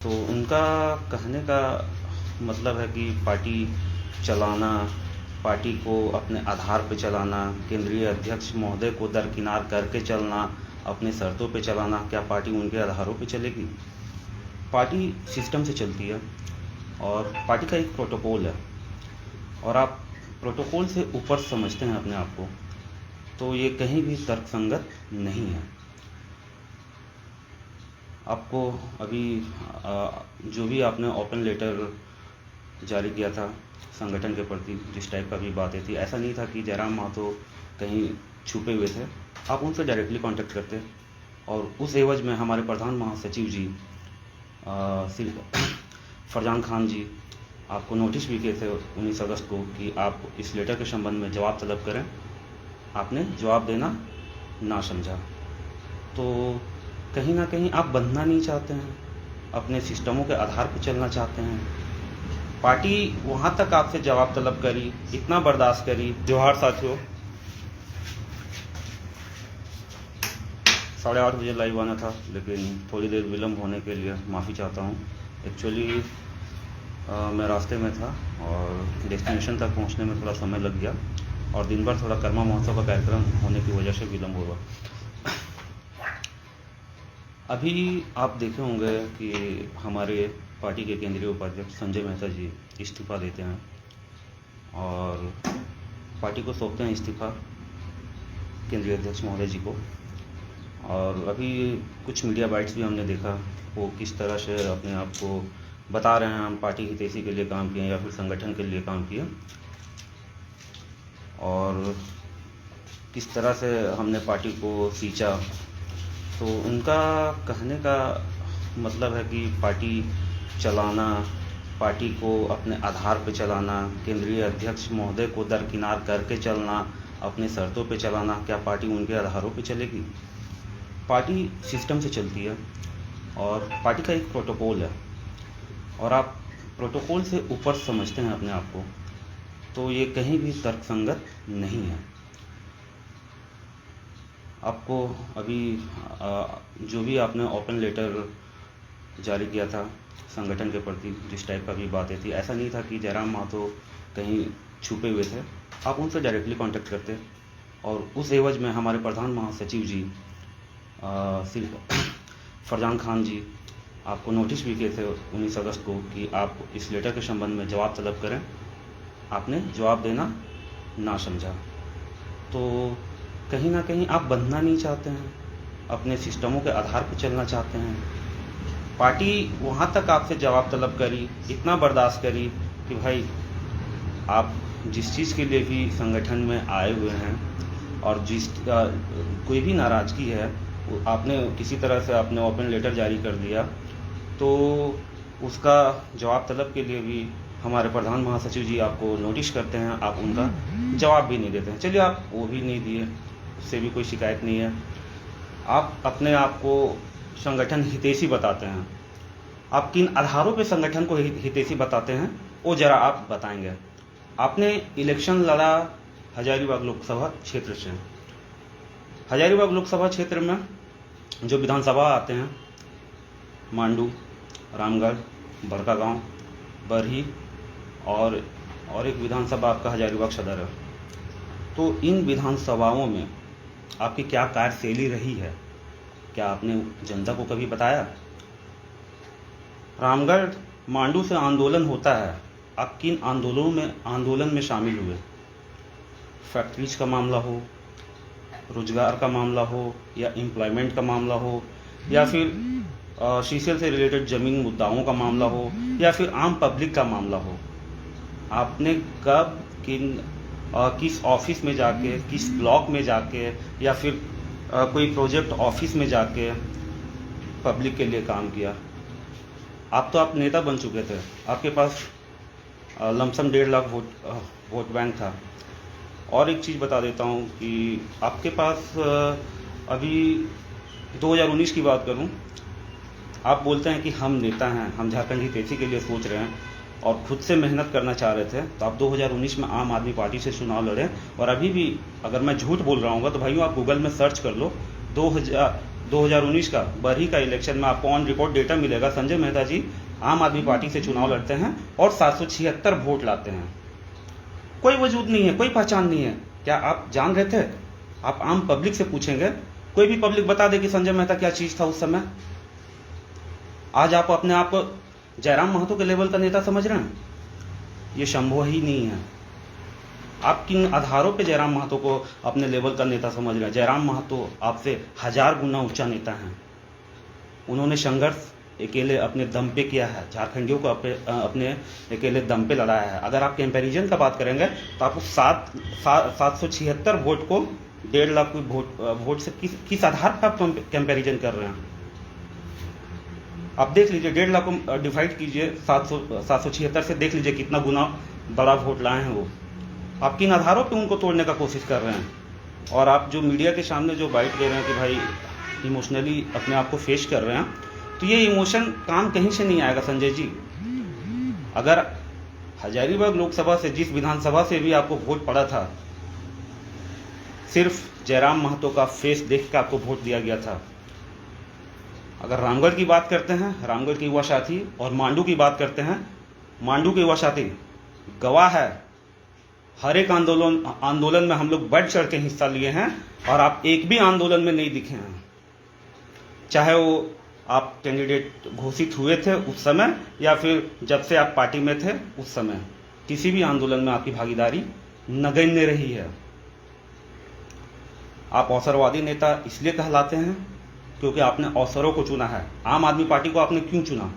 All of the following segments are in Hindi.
तो उनका कहने का मतलब है कि पार्टी चलाना, पार्टी को अपने आधार पे चलाना, केंद्रीय अध्यक्ष महोदय को दरकिनार करके चलना, अपने शर्तों पे चलाना। क्या पार्टी उनके आधारों पे चलेगी? पार्टी सिस्टम से चलती है और पार्टी का एक प्रोटोकॉल है और आप प्रोटोकॉल से ऊपर समझते हैं अपने आप को, तो ये कहीं भी तर्कसंगत नहीं है। आपको अभी जो भी आपने ओपन लेटर जारी किया था संगठन के प्रति, जिस टाइप का भी बातें थी, ऐसा नहीं था कि जयराम महतो कहीं छुपे हुए थे। आप उनसे डायरेक्टली कांटेक्ट करते और उस एवज में हमारे प्रधान महासचिव जी श्री फरजान खान जी आपको नोटिस भी किए थे 19 अगस्त को कि आप इस लेटर के संबंध में जवाब तलब करें। आपने जवाब देना ना समझा। तो कहीं ना कहीं आप बंधना नहीं चाहते हैं, अपने सिस्टमों के आधार पर चलना चाहते हैं। पार्टी वहाँ तक आपसे जवाब तलब करी, इतना बर्दाश्त करी। जोहार साथियों, 8:30 बजे लाइव आना था, लेकिन थोड़ी देर विलम्ब होने के लिए माफ़ी चाहता हूँ। एक्चुअली मैं रास्ते में था और डेस्टिनेशन तक पहुँचने में थोड़ा समय लग गया और दिन भर थोड़ा कर्मा महोत्सव का कार्यक्रम होने की वजह से विलम्ब हुआ। अभी आप देखे होंगे कि हमारे पार्टी के केंद्रीय उपाध्यक्ष संजय मेहता जी इस्तीफ़ा देते हैं और पार्टी को सौंपते हैं इस्तीफ़ा केंद्रीय अध्यक्ष महोदय जी को। और अभी कुछ मीडिया बाइट्स भी हमने देखा, वो किस तरह से अपने आप को बता रहे हैं हम पार्टी हितैषी के लिए काम किए या फिर संगठन के लिए काम किए, और किस तरह से हमने पार्टी को सींचा। तो उनका कहने का मतलब है कि पार्टी चलाना, पार्टी को अपने आधार पे चलाना, केंद्रीय अध्यक्ष महोदय को दरकिनार करके चलना, अपने शर्तों पे चलाना। क्या पार्टी उनके आधारों पे चलेगी? पार्टी सिस्टम से चलती है और पार्टी का एक प्रोटोकॉल है और आप प्रोटोकॉल से ऊपर समझते हैं अपने आप को, तो ये कहीं भी तर्कसंगत नहीं है। आपको अभी जो भी आपने ओपन लेटर जारी किया था संगठन के प्रति, जिस टाइप का भी बातें थी, ऐसा नहीं था कि जयराम महतो कहीं छुपे हुए थे। आप उनसे डायरेक्टली कांटेक्ट करते और उस एवज में हमारे प्रधान महासचिव जी श्री फरजान खान जी आपको नोटिस भी किए थे 19 अगस्त को कि आप इस लेटर के संबंध में जवाब तलब करें। आपने जवाब देना ना समझा। तो कहीं ना कहीं आप बंधना नहीं चाहते हैं, अपने सिस्टमों के आधार पर चलना चाहते हैं। पार्टी वहाँ तक आपसे जवाब तलब करी, इतना बर्दाश्त करी कि भाई आप जिस चीज़ के लिए भी संगठन में आए हुए हैं और जिस कोई भी नाराज़गी है, आपने किसी तरह से आपने ओपन लेटर जारी कर दिया, तो उसका जवाब तलब के लिए भी हमारे प्रधान महासचिव जी आपको नोटिस करते हैं, आप उनका जवाब भी नहीं देते हैं। चलिए, आप वो भी नहीं दिए, उससे भी कोई शिकायत नहीं है। आप अपने आप को संगठन हितैषी बताते हैं। आप किन आधारों पे संगठन को हितैषी बताते हैं, वो जरा आप बताएंगे। आपने इलेक्शन लड़ा हजारीबाग लोकसभा क्षेत्र से। हजारीबाग लोकसभा क्षेत्र में जो विधानसभा आते हैं, मांडू, रामगढ़, बड़कागांव, बरही और एक विधानसभा आपका हजारीबाग सदर है। तो इन विधानसभाओं में आपकी क्या कार्यशैली रही है? क्या आपने जनता को कभी बताया? रामगढ़ मांडू से आंदोलन होता है, आप किन आंदोलन में शामिल हुए? फैक्ट्रीज का मामला हो, रोजगार का मामला हो, या एम्प्लॉयमेंट का मामला हो, या फिर सीसीएल से रिलेटेड जमीन मुद्दाओं का मामला हो, या फिर आम पब्लिक का मामला हो। आपने कब किस ऑफिस में जाके, किस ब्लॉक में जाके, या फिर कोई प्रोजेक्ट ऑफिस में जाके पब्लिक के लिए काम किया? आप नेता बन चुके थे, आपके पास लमसम 1.5 लाख वोट बैंक था। और एक चीज़ बता देता हूँ कि आपके पास अभी 2019 की बात करूँ, आप बोलते हैं कि हम नेता हैं, हम झारखंड हितैषी के लिए सोच रहे हैं और खुद से मेहनत करना चाह रहे थे, तो आप 2019 में आम आदमी पार्टी से चुनाव लड़े। और अभी भी अगर मैं झूठ बोल रहा हूँ तो भाइयों, आप गूगल में सर्च कर लो, 2019 का बरही का इलेक्शन में आपको ऑन रिकॉर्ड डेटा मिलेगा, संजय मेहता जी आम आदमी पार्टी से चुनाव लड़ते हैं और 776 वोट लाते हैं। कोई वजूद नहीं है, कोई पहचान नहीं है। क्या आप जान रहे थे? आप आम पब्लिक से पूछेंगे, कोई भी पब्लिक बता दे कि संजय मेहता क्या चीज था उस समय। आज आप अपने आप को जयराम महतो के लेवल का नेता समझ रहे हैं? ये संभव ही नहीं है। आप किन आधारों पे जयराम महतो को अपने लेवल का नेता समझ रहे हैं? जयराम महतो आपसे 1000 गुना ऊंचा नेता हैं। उन्होंने संघर्ष अकेले अपने दम पे किया है, झारखंडियों को अपने अकेले दम पे लड़ाया है। अगर आप कंपैरिजन का बात करेंगे तो आपको 776 वोट को 1.5 लाख वोट से किस आधार पर आप कंपैरिजन कर रहे हैं? आप देख लीजिए, 1.5 लाख को डिवाइड कीजिए 776 से, देख लीजिए कितना गुना बड़ा वोट लाए हैं वो। आप किन आधारों पे उनको तोड़ने का कोशिश कर रहे हैं? और आप जो मीडिया के सामने जो बाइट दे रहे हैं कि भाई इमोशनली अपने आप को फेस कर रहे हैं, तो ये इमोशन काम कहीं से नहीं आएगा संजय जी। अगर हजारीबाग लोकसभा से, जिस विधानसभा से भी आपको वोट पड़ा था, सिर्फ जयराम महतो का फेस देख के आपको वोट दिया गया था। अगर रामगढ़ की बात करते हैं, रामगढ़ के युवा साथी, और मांडू की बात करते हैं, मांडू के युवा साथी गवाह है। हर एक आंदोलन में हम लोग बढ़ चढ़ के हिस्सा लिए हैं और आप एक भी आंदोलन में नहीं दिखे हैं। चाहे वो आप कैंडिडेट घोषित हुए थे उस समय या फिर जब से आप पार्टी में थे उस समय, किसी भी आंदोलन में आपकी भागीदारी नगण्य रही है। आप अवसरवादी नेता इसलिए कहलाते हैं क्योंकि आपने अवसरों को चुना है। आम आदमी पार्टी को आपने क्यों चुना?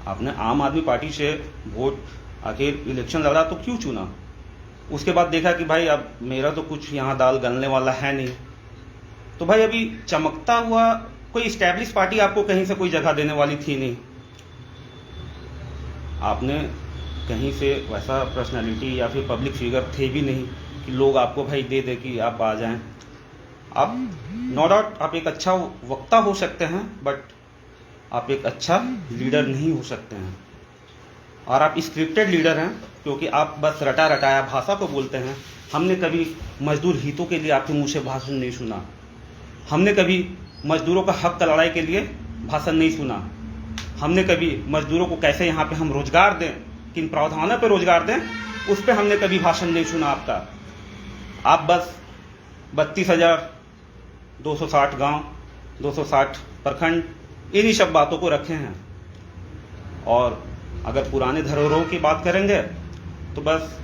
आपने आम आदमी पार्टी से वोट आखिर इलेक्शन लड़ा तो क्यों चुना? उसके बाद देखा कि भाई अब मेरा तो कुछ यहाँ दाल गलने वाला है नहीं, तो भाई अभी चमकता हुआ कोई स्टैब्लिश पार्टी आपको कहीं से कोई जगह देने वाली थी नहीं। आपने कहीं से वैसा पर्सनालिटी या फिर पब्लिक फिगर थे भी नहीं कि लोग आपको भाई दे दे कि आप आ जाएं। आप नो डाउट आप एक अच्छा वक्ता हो सकते हैं, बट आप एक अच्छा लीडर नहीं हो सकते हैं। और आप स्क्रिप्टेड लीडर हैं क्योंकि आप बस रटा रटाया भाषा को बोलते हैं। हमने कभी मजदूर हितों के लिए आपके मुंह से भाषण नहीं सुना। हमने कभी मजदूरों का हक का लड़ाई के लिए भाषण नहीं सुना। हमने कभी मजदूरों को कैसे यहाँ पे हम रोजगार दें, किन प्रावधानों पे रोजगार दें, उस पे हमने कभी भाषण नहीं सुना आपका। आप बस 32,260 गांव, 260 प्रखंड, इन्हीं सब बातों को रखे हैं। और अगर पुराने धरोहरों की बात करेंगे तो बस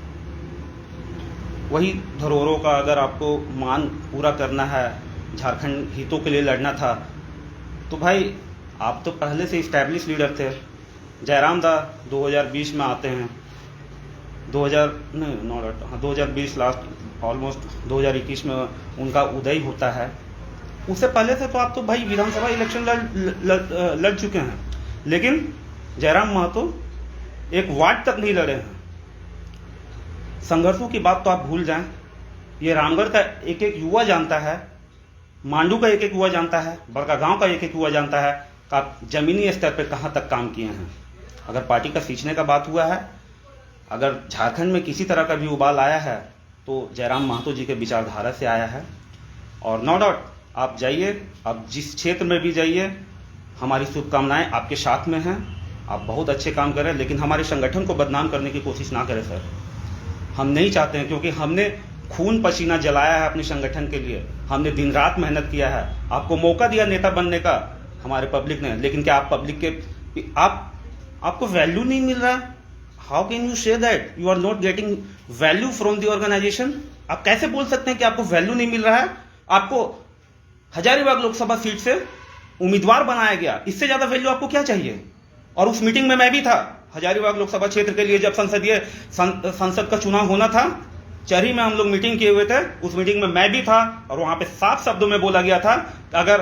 वही धरोहरों का, अगर आपको मान पूरा करना है, झारखंड हितों के लिए लड़ना था, तो भाई आप तो पहले से इस्टेब्लिश लीडर थे। जयराम दा 2020 में आते हैं, 2020 लास्ट ऑलमोस्ट 2021 में उनका उदय होता है। उससे पहले से तो आप तो भाई विधानसभा इलेक्शन लड़ चुके हैं, लेकिन जयराम महतो एक वार्ड तक नहीं लड़े हैं। संघर्षों की बात तो आप भूल जाएं। ये रामगढ़ का एक एक युवा जानता है, मांडू का एक एक युवा जानता है, बड़का गांव का एक एक युवा जानता है कि आप जमीनी स्तर पर कहां तक काम किए हैं। अगर पार्टी का सींचने का बात हुआ है, अगर झारखंड में किसी तरह का भी उबाल आया है, तो जयराम महतो जी के विचारधारा से आया है। और नो डाउट आप जाइए, आप जिस क्षेत्र में भी जाइए, हमारी शुभकामनाएं आपके साथ में हैं। आप बहुत अच्छे काम करें, लेकिन हमारे संगठन को बदनाम करने की कोशिश ना करें सर। हम नहीं चाहते हैं, क्योंकि हमने खून पसीना जलाया है अपने संगठन के लिए। हमने दिन रात मेहनत किया है। आपको मौका दिया नेता बनने का हमारे पब्लिक ने, लेकिन क्या आप पब्लिक के आपको वैल्यू नहीं मिल रहा? How can you say that you are not getting value from the organisation? आप कैसे बोल सकते हैं कि आपको वैल्यू नहीं मिल रहा है? आपको हजारीबाग लोकसभा सीट से उम्मीदवार बनाया गया, इससे ज्यादा वैल्यू आपको क्या चाहिए? और उस मीटिंग में मैं भी था, हजारीबाग लोकसभा क्षेत्र के लिए जब संसद का चुनाव होना था, चरही में हम लोग मीटिंग किए हुए थे। उस मीटिंग में मैं भी था और वहां पे साफ शब्दों में बोला गया था कि अगर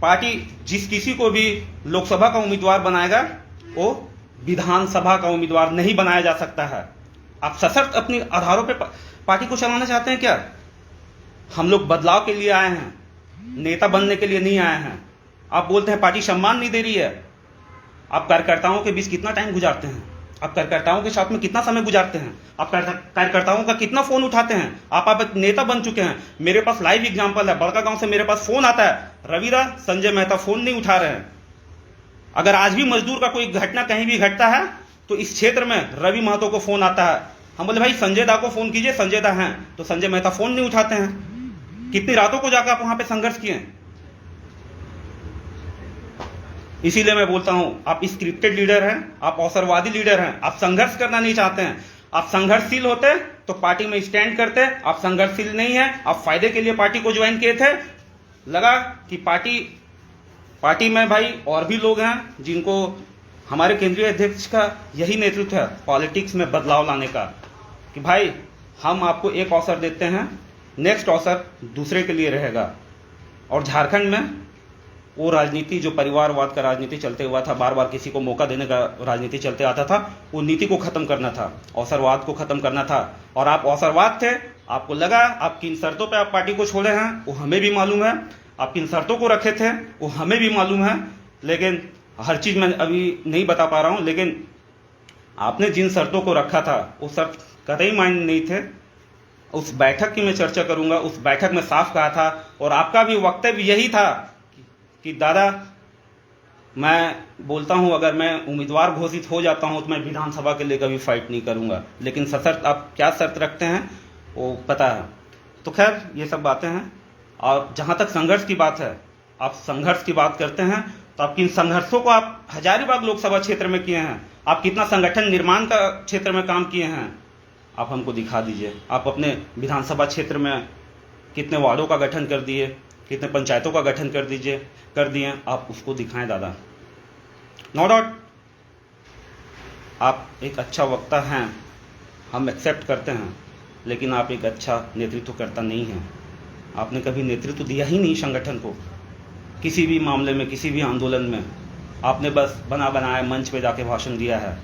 पार्टी जिस किसी को भी लोकसभा का उम्मीदवार बनाएगा, वो विधानसभा का उम्मीदवार नहीं बनाया जा सकता है। आप सशक्त अपनी आधारों पे पार्टी को चलाना चाहते हैं क्या? हम लोग बदलाव के लिए आए हैं, नेता बनने के लिए नहीं आए हैं। आप बोलते हैं पार्टी सम्मान नहीं दे रही है। आप कार्यकर्ताओं के बीच कितना टाइम गुजारते हैं? आप कार्यकर्ताओं के साथ में कितना समय गुजारते हैं? आप कार्यकर्ताओं का कितना फोन उठाते हैं? आप एक नेता बन चुके हैं। मेरे पास लाइव एग्जांपल है, बड़का गांव से मेरे पास फोन आता है, रविदा संजय मेहता फोन नहीं उठा रहे हैं। अगर आज भी मजदूर का कोई घटना कहीं भी घटता है तो इस क्षेत्र में रवि महतो को फोन आता है। हम बोले भाई संजय दा को फोन कीजिए, संजय दा हैं, तो संजय मेहता फोन नहीं उठाते हैं। कितनी रातों को जाकर आप वहां पे संघर्ष किए हैं। इसीलिए मैं बोलता हूं, आप स्क्रिप्टेड लीडर हैं, आप अवसरवादी लीडर हैं, आप संघर्ष करना नहीं चाहते हैं। आप संघर्षशील होते तो पार्टी में स्टैंड करते। आप संघर्षशील नहीं है, आप फायदे के लिए पार्टी को ज्वाइन किए थे। लगा कि पार्टी में भाई और भी लोग हैं जिनको हमारे केंद्रीय अध्यक्ष का यही नेतृत्व है पॉलिटिक्स में बदलाव लाने का, कि भाई हम आपको एक अवसर देते हैं, नेक्स्ट अवसर दूसरे के लिए रहेगा। और झारखंड में वो राजनीति जो परिवारवाद का राजनीति चलते हुआ था, बार बार किसी को मौका देने का राजनीति चलते आता था, वो नीति को खत्म करना था, अवसरवाद को खत्म करना था। और आप अवसरवाद थे, आपको लगा आप किन शर्तों पे आप पार्टी को छोड़े हैं वो हमें भी मालूम है, आप किन शर्तों को रखे थे वो हमें भी मालूम है। लेकिन हर चीज मैं अभी नहीं बता पा रहा हूं, लेकिन आपने जिन शर्तों को रखा था वो शर्त कतई मायने नहीं थे। उस बैठक की मैं चर्चा करूंगा, उस बैठक में साफ कहा था और आपका भी वक्तव्य यही था कि दादा मैं बोलता हूं अगर मैं उम्मीदवार घोषित हो जाता हूं तो मैं विधानसभा के लिए कभी फाइट नहीं करूंगा, लेकिन सशर्त आप क्या शर्त रखते हैं वो पता है। तो खैर ये सब बातें हैं। और जहां तक संघर्ष की बात है, आप संघर्ष की बात करते हैं तो आप किन संघर्षों को आप हजारीबाग लोकसभा क्षेत्र में किए हैं, आप कितना संगठन निर्माण का क्षेत्र में काम किए हैं, आप हमको दिखा दीजिए। आप अपने विधानसभा क्षेत्र में कितने वार्डों का गठन कर दिए, कितने पंचायतों का गठन कर दिए, आप उसको दिखाएं दादा। नो डाउट आप एक अच्छा वक्ता हैं, हम एक्सेप्ट करते हैं, लेकिन आप एक अच्छा नेतृत्वकर्ता नहीं हैं। आपने कभी नेतृत्व दिया ही नहीं संगठन को, किसी भी मामले में, किसी भी आंदोलन में। आपने बस बना बनाया मंच पे जाके भाषण दिया है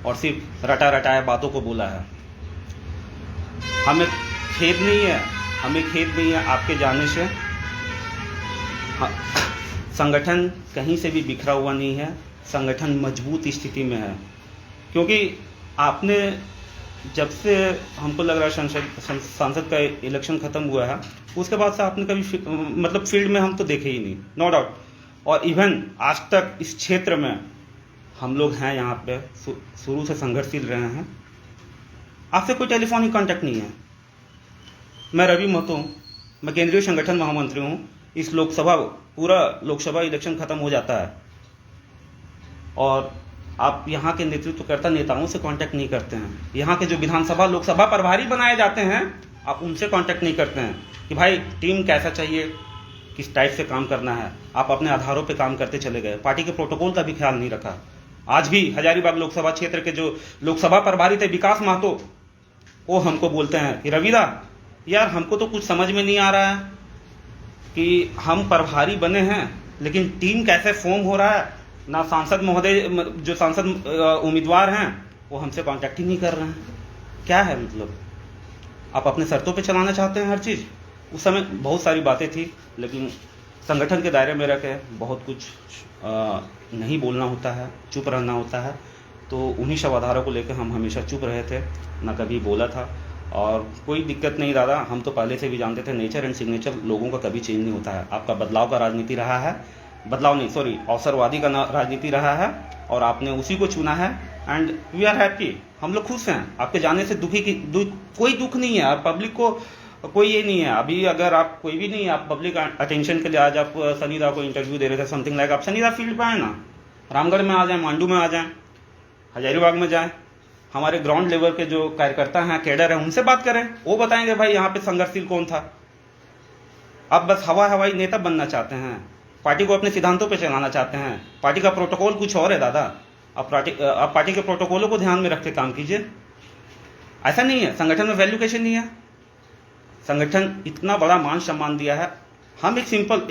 और सिर्फ रटा रटाया बातों को बोला है। हमें खेद नहीं है आपके जाने से। संगठन कहीं से भी बिखरा हुआ नहीं है, संगठन मजबूत स्थिति में है। क्योंकि आपने जब से हमको लग रहा है सांसद का इलेक्शन खत्म हुआ है, उसके बाद से आपने कभी मतलब फील्ड में हम तो देखे ही नहीं, नो डाउट। और इवन आज तक इस क्षेत्र में हम लोग हैं यहाँ पे शुरू से संघर्षशील रहे हैं। आपसे कोई टेलीफोनिक कांटेक्ट नहीं है। मैं रवि महतो हूँ, मैं केंद्रीय संगठन महामंत्री हूँ। इस पूरा लोकसभा इलेक्शन खत्म हो जाता है और आप यहाँ के नेतृत्वकर्ता नेताओं से कांटेक्ट नहीं करते हैं। यहाँ के जो विधानसभा लोकसभा प्रभारी बनाए जाते हैं, आप उनसे कांटेक्ट नहीं करते हैं कि भाई टीम कैसा चाहिए, किस टाइप से काम करना है। आप अपने आधारों पे काम करते चले गए, पार्टी के प्रोटोकॉल का भी ख्याल नहीं रखा। आज भी हजारीबाग लोकसभा क्षेत्र के जो लोकसभा प्रभारी थे विकास महतो, वो हमको बोलते हैं कि रविदा यार हमको तो कुछ समझ में नहीं आ रहा है कि हम प्रभारी बने हैं लेकिन टीम कैसे फॉर्म हो रहा है। ना सांसद महोदय, जो सांसद उम्मीदवार हैं, वो हमसे कांटेक्ट ही नहीं कर रहे हैं। क्या है मतलब, आप अपने शर्तों पे चलाना चाहते हैं हर चीज़। उस समय बहुत सारी बातें थी, लेकिन संगठन के दायरे में रह के बहुत कुछ नहीं बोलना होता है, चुप रहना होता है। तो उन्हीं शवाधारों को लेकर हम हमेशा चुप रहे थे, ना कभी बोला था। और कोई दिक्कत नहीं दादा, हम तो पहले से भी जानते थे नेचर एंड सिग्नेचर लोगों का कभी चेंज नहीं होता है। आपका बदलाव का राजनीति रहा है, अवसरवादी का राजनीति रहा है और आपने उसी को चुना है। एंड वी आर हैप्पी, हम लोग खुश हैं। आपके जाने से कोई दुख नहीं है और पब्लिक को कोई ये नहीं है। अभी अगर आप कोई भी नहीं है, आप पब्लिक अटेंशन के लिए आज आप सनी दा को इंटरव्यू दे रहे थे, समथिंग लाइक, आप सनी दा फील्ड पे आए ना, रामगढ़ में आ जाए, मांडू में आ जाए, हजारीबाग में जाए, हमारे ग्राउंड लेवल के जो कार्यकर्ता हैं, कैडर हैं, उनसे बात करें, वो बताएंगे भाई यहाँ पे संघर्षशील कौन था। आप बस हवाई नेता बनना चाहते हैं, पार्टी को अपने सिद्धांतों पे चलाना चाहते हैं। पार्टी का प्रोटोकॉल कुछ और है दादा। आप पार्टी के प्रोटोकॉलों को ध्यान में रख के काम कीजिए। ऐसा नहीं है संगठन में वैल्यूकेशन नहीं है। संगठन इतना बड़ा मान सम्मान दिया है। हम एक सिंपल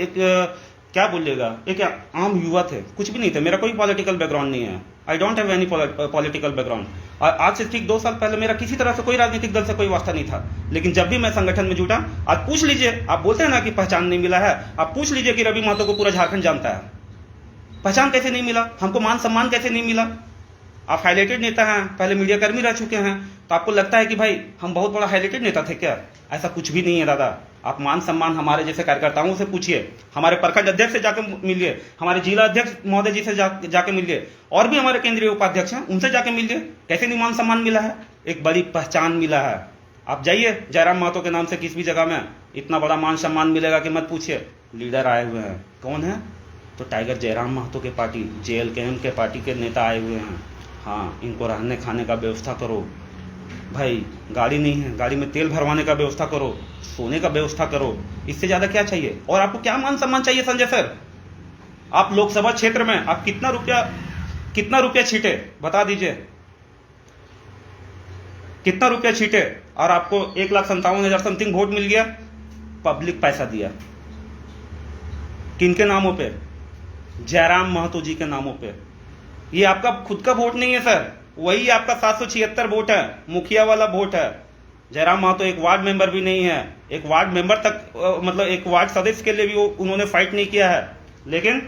क्या बोलिएगा, एक आम युवा थे, कुछ भी नहीं थे। मेरा कोई पॉलिटिकल बैकग्राउंड नहीं है, I don't have any political background. और आज से ठीक 2 साल पहले मेरा किसी तरह से कोई राजनीतिक दल से कोई वास्ता नहीं था। लेकिन जब भी मैं संगठन में जुटा, आज पूछ लीजिए, आप बोलते हैं ना कि पहचान नहीं मिला है, आप पूछ लीजिए कि रवि महतो को पूरा झारखंड जानता है। पहचान कैसे नहीं मिला, हमको मान सम्मान कैसे नहीं मिला। आप हाईलाइटेड नेता हैं, पहले मीडिया कर्मी रह चुके हैं, तो आपको लगता है कि भाई हम बहुत बड़ा हाईलाइटेड नेता थे क्या? ऐसा कुछ भी नहीं है दादा। आप मान सम्मान हमारे जैसे कार्यकर्ताओं से पूछिए, हमारे प्रखंड अध्यक्ष से जाकर मिलिए, हमारे जिला अध्यक्ष महोदय जी से जाके मिलिए, और भी हमारे केंद्रीय उपाध्यक्ष हैं उनसे जाके मिलिए। कैसे नहीं मान सम्मान मिला है? एक बड़ी पहचान मिला है। आप जाइए जयराम महतो के नाम से किसी भी जगह में, इतना बड़ा मान सम्मान मिलेगा कि मत पूछिए। लीडर आए हुए हैं, कौन है? तो टाइगर जयराम महतो के पार्टी, JLKM के पार्टी के नेता आए हुए हैं। हाँ, इनको रहने खाने का व्यवस्था करो भाई। गाड़ी नहीं है, गाड़ी में तेल भरवाने का व्यवस्था करो, सोने का व्यवस्था करो। इससे ज़्यादा क्या चाहिए? और आपको क्या मान सम्मान चाहिए संजय सर? आप लोकसभा क्षेत्र में आप कितना रुपया छीटे, बता दीजिए कितना रुपया छीटे, और आपको 1,57,000 समथिंग वोट मिल गया। पब्लिक पैसा दिया किनके नामों पे? जयराम महतो जी के नामों पे। ये आपका खुद का वोट नहीं है सर, वही आपका 776 वोट है, मुखिया वाला वोट है। जयराम महतो एक वार्ड मेंबर भी नहीं है, एक वार्ड मेंबर तक मतलब एक वार्ड सदस्य के लिए भी उन्होंने फाइट नहीं किया है, लेकिन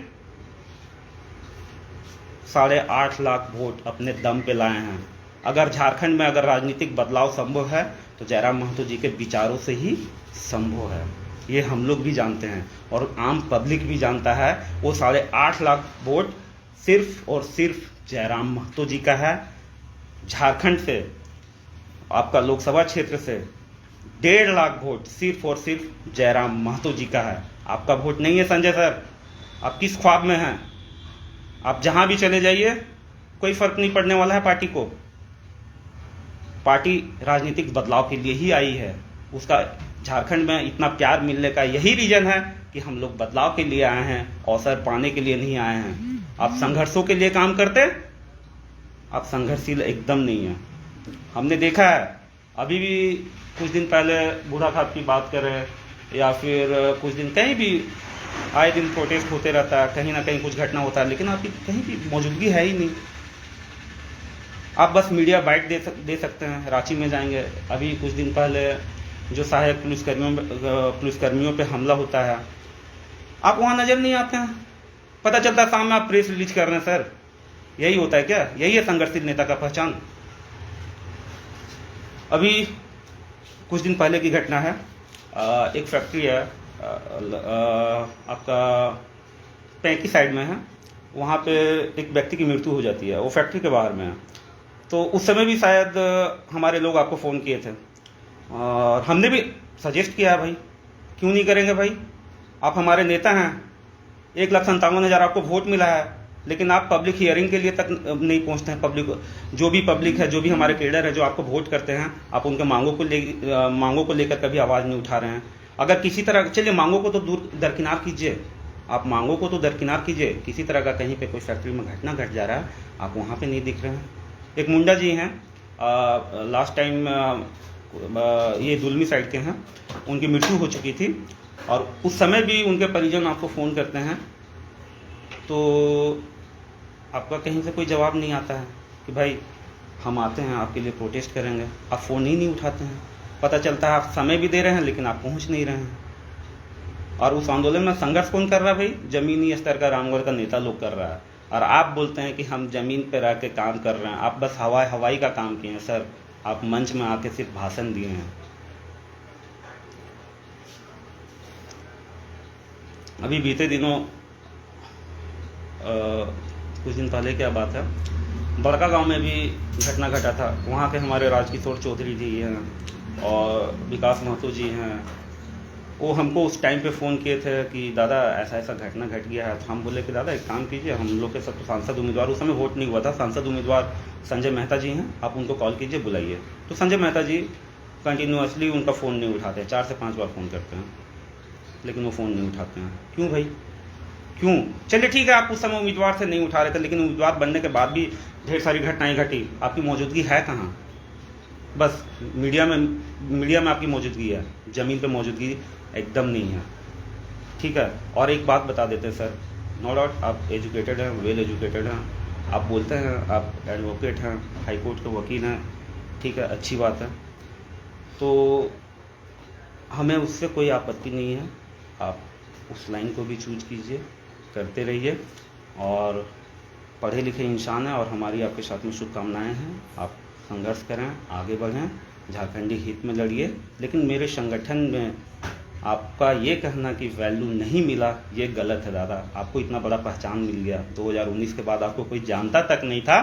8.5 लाख वोट अपने दम पे लाए हैं। अगर झारखंड में अगर राजनीतिक बदलाव संभव है तो जयराम महतो जी के विचारों से ही संभव है। ये हम लोग भी जानते हैं और आम पब्लिक भी जानता है। वो 8.5 लाख वोट सिर्फ और सिर्फ जयराम महतो जी का है। झारखंड से आपका लोकसभा क्षेत्र से 1.5 लाख वोट सिर्फ और सिर्फ जयराम महतो जी का है। आपका वोट नहीं है संजय सर। आप किस ख्वाब में हैं? आप जहां भी चले जाइए कोई फर्क नहीं पड़ने वाला है पार्टी को। पार्टी राजनीतिक बदलाव के लिए ही आई है। उसका झारखंड में इतना प्यार मिलने का यही रीजन है कि हम लोग बदलाव के लिए आए हैं, अवसर पाने के लिए नहीं आए हैं। आप संघर्षों के लिए काम करते, आप संघर्षशील एकदम नहीं है। हमने देखा है, अभी भी कुछ दिन पहले बूढ़ा खाप की बात करें या फिर कुछ दिन कहीं भी आए दिन प्रोटेस्ट होते रहता है, कहीं ना कहीं कुछ घटना होता है, लेकिन आपकी कहीं भी मौजूदगी है ही नहीं। आप बस मीडिया बाइट दे सकते हैं। रांची में जाएंगे, अभी कुछ दिन पहले जो सहायक पुलिसकर्मियों पे हमला होता है, आप वहां नजर नहीं आते हैं। पता चलता है शाम में आप प्रेस रिलीज कर रहे हैं। सर यही होता है क्या? यही है संघर्षशील नेता का पहचान? अभी कुछ दिन पहले की घटना है, एक फैक्ट्री है आपका पैंकी साइड में है, वहाँ पे एक व्यक्ति की मृत्यु हो जाती है। वो फैक्ट्री के बाहर में है। तो उस समय भी शायद हमारे लोग आपको फ़ोन किए थे और हमने भी सजेस्ट किया है, भाई क्यों नहीं करेंगे भाई, आप हमारे नेता हैं। 1,57,000 आपको वोट मिला है, लेकिन आप पब्लिक हियरिंग के लिए तक नहीं पहुंचते हैं। पब्लिक जो भी पब्लिक है, जो भी हमारे कैडर है, जो आपको वोट करते हैं, आप उनके मांगों को लेकर कभी आवाज़ नहीं उठा रहे हैं। अगर किसी तरह, चलिए मांगों को तो दरकिनार कीजिए, आप मांगों को तो दरकिनार कीजिए, किसी तरह का कहीं पे कोई फैक्ट्री में घटना घट जा रहा है, आप वहाँ पे नहीं दिख रहे हैं। एक मुंडा जी हैं, लास्ट टाइम ये दुलमी साइड के हैं, उनकी मृत्यु हो चुकी थी और उस समय भी उनके परिजन आपको फ़ोन करते हैं तो आपका कहीं से कोई जवाब नहीं आता है कि भाई हम आते हैं आपके लिए प्रोटेस्ट करेंगे। आप फ़ोन ही नहीं उठाते हैं। पता चलता है आप समय भी दे रहे हैं लेकिन आप पहुंच नहीं रहे हैं। और उस आंदोलन में संघर्ष कौन कर रहा है भाई? ज़मीनी स्तर का रामगढ़ का नेता लोग कर रहा है। और आप बोलते हैं कि हम ज़मीन पर रह के काम कर रहे हैं। आप बस हवाई का काम किए हैं सर। आप मंच में आके सिर्फ भाषण दिए हैं। अभी बीते दिनों कुछ दिन पहले क्या बात है, बड़का गांव में भी घटना घटा था। वहाँ के हमारे राजकिशोर चौधरी जी हैं और विकास महतो जी हैं, वो हमको उस टाइम पे फ़ोन किए थे कि दादा ऐसा ऐसा घटना घट गया है। तो हम बोले कि दादा एक काम कीजिए, हम लोग के सब तो सांसद उम्मीदवार, उस समय वोट नहीं हुआ था, सांसद उम्मीदवार संजय मेहता जी हैं, आप उनको कॉल कीजिए, बुलाइए। तो संजय मेहता जी कंटिन्यूसली उनका फ़ोन नहीं उठाते, 4 से 5 बार फ़ोन करते हैं लेकिन वो फ़ोन नहीं उठाते हैं। क्यों भाई, क्यों? चलिए ठीक है, आप उस समय उम्मीदवार से नहीं उठा रहे थे, लेकिन उम्मीदवार बनने के बाद भी ढेर सारी घटनाएं घटी। आपकी मौजूदगी है कहाँ? बस मीडिया में आपकी मौजूदगी है, ज़मीन पे मौजूदगी एकदम नहीं है। ठीक है। और एक बात बता देते हैं सर, नो डाउट आप एजुकेटेड हैं, वेल एजुकेटेड हैं, आप बोलते हैं आप एडवोकेट हैं, हाई कोर्ट के वकील हैं, ठीक है, अच्छी बात है। तो हमें उससे कोई आपत्ति नहीं है, आप उस लाइन को भी चूज कीजिए, करते रहिए। और पढ़े लिखे इंसान हैं और हमारी आपके साथ में शुभकामनाएं हैं। आप संघर्ष करें, आगे बढ़ें, झारखंडी हित में लड़िए। लेकिन मेरे संगठन में आपका ये कहना कि वैल्यू नहीं मिला, ये गलत है दादा। आपको इतना बड़ा पहचान मिल गया। 2019 के बाद आपको कोई जानता तक नहीं था।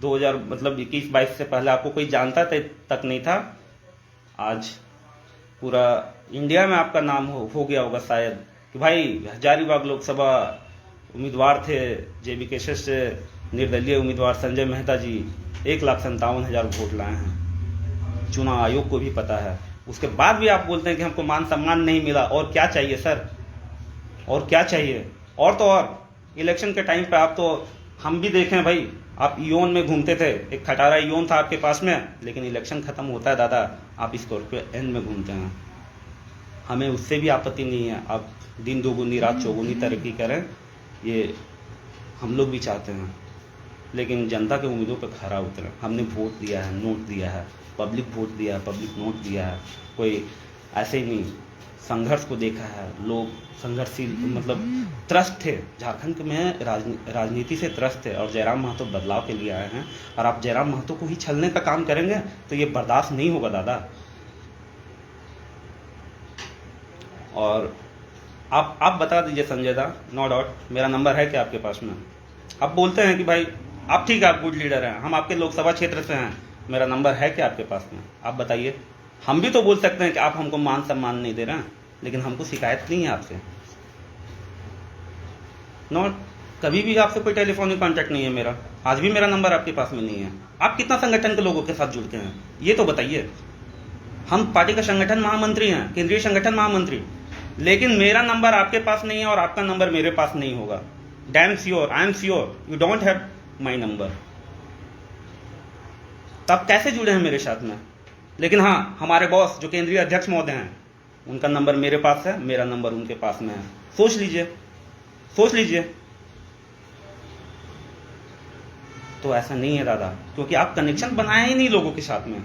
2000 मतलब 21-22 से पहले आपको कोई जानता तक नहीं था। आज पूरा इंडिया में आपका नाम हो गया होगा शायद कि भाई हजारीबाग लोकसभा उम्मीदवार थे JB केसर से, निर्दलीय उम्मीदवार संजय मेहता जी 1,57,000 वोट लाए हैं। चुनाव आयोग को भी पता है। उसके बाद भी आप बोलते हैं कि हमको मान सम्मान नहीं मिला। और क्या चाहिए सर, और क्या चाहिए? और तो और इलेक्शन के टाइम पे आप तो, हम भी देखें भाई, आप इयोन में घूमते थे, एक खटारा इयोन था आपके पास में, लेकिन इलेक्शन खत्म होता है दादा, आप स्कॉर्पियो एन में घूमते हैं। हमें उससे भी आपत्ति नहीं है। आप दिन दोगुनी रात चौगुनी तरक्की करें, ये हम लोग भी चाहते हैं। लेकिन जनता के उम्मीदों पर खरा उतरें। हमने वोट दिया है, नोट दिया है, पब्लिक वोट दिया है, पब्लिक नोट दिया है। कोई ऐसे ही नहीं, संघर्ष को देखा है। लोग संघर्षशील मतलब त्रस्त थे, झारखंड में राजनीति से त्रस्त थे। और जयराम महतो बदलाव के लिए आए हैं। और आप जयराम महतो को ही छलने का काम करेंगे तो ये बर्दाश्त नहीं होगा दादा। और आप बता दीजिए संजय दा, नो डाउट मेरा नंबर है क्या आपके पास में? आप बोलते हैं कि भाई आप ठीक है, आप गुड लीडर हैं, हम आपके लोकसभा क्षेत्र से हैं, मेरा नंबर है क्या आपके पास में? आप बताइए। हम भी तो बोल सकते हैं कि आप हमको मान सम्मान नहीं दे रहे हैं, लेकिन हमको शिकायत नहीं है आपसे। नॉट कभी भी आपसे कोई टेलीफोनिक कांटेक्ट नहीं है मेरा। आज भी मेरा नंबर आपके पास में नहीं है। आप कितना संगठन के लोगों के साथ जुड़ के हैं ये तो बताइए। हम पार्टी का संगठन महामंत्री हैं, केंद्रीय संगठन महामंत्री, लेकिन मेरा नंबर आपके पास नहीं है और आपका नंबर मेरे पास नहीं होगा। Damn sure, I am sure you don't have my number. तब कैसे जुड़े हैं मेरे साथ में? लेकिन हाँ, हमारे बॉस जो केंद्रीय अध्यक्ष महोदय हैं, उनका नंबर मेरे पास है, मेरा नंबर उनके पास में है। सोच लीजिए, सोच लीजिए। तो ऐसा नहीं है दादा, क्योंकि आप कनेक्शन बनाए ही नहीं लोगों के साथ में।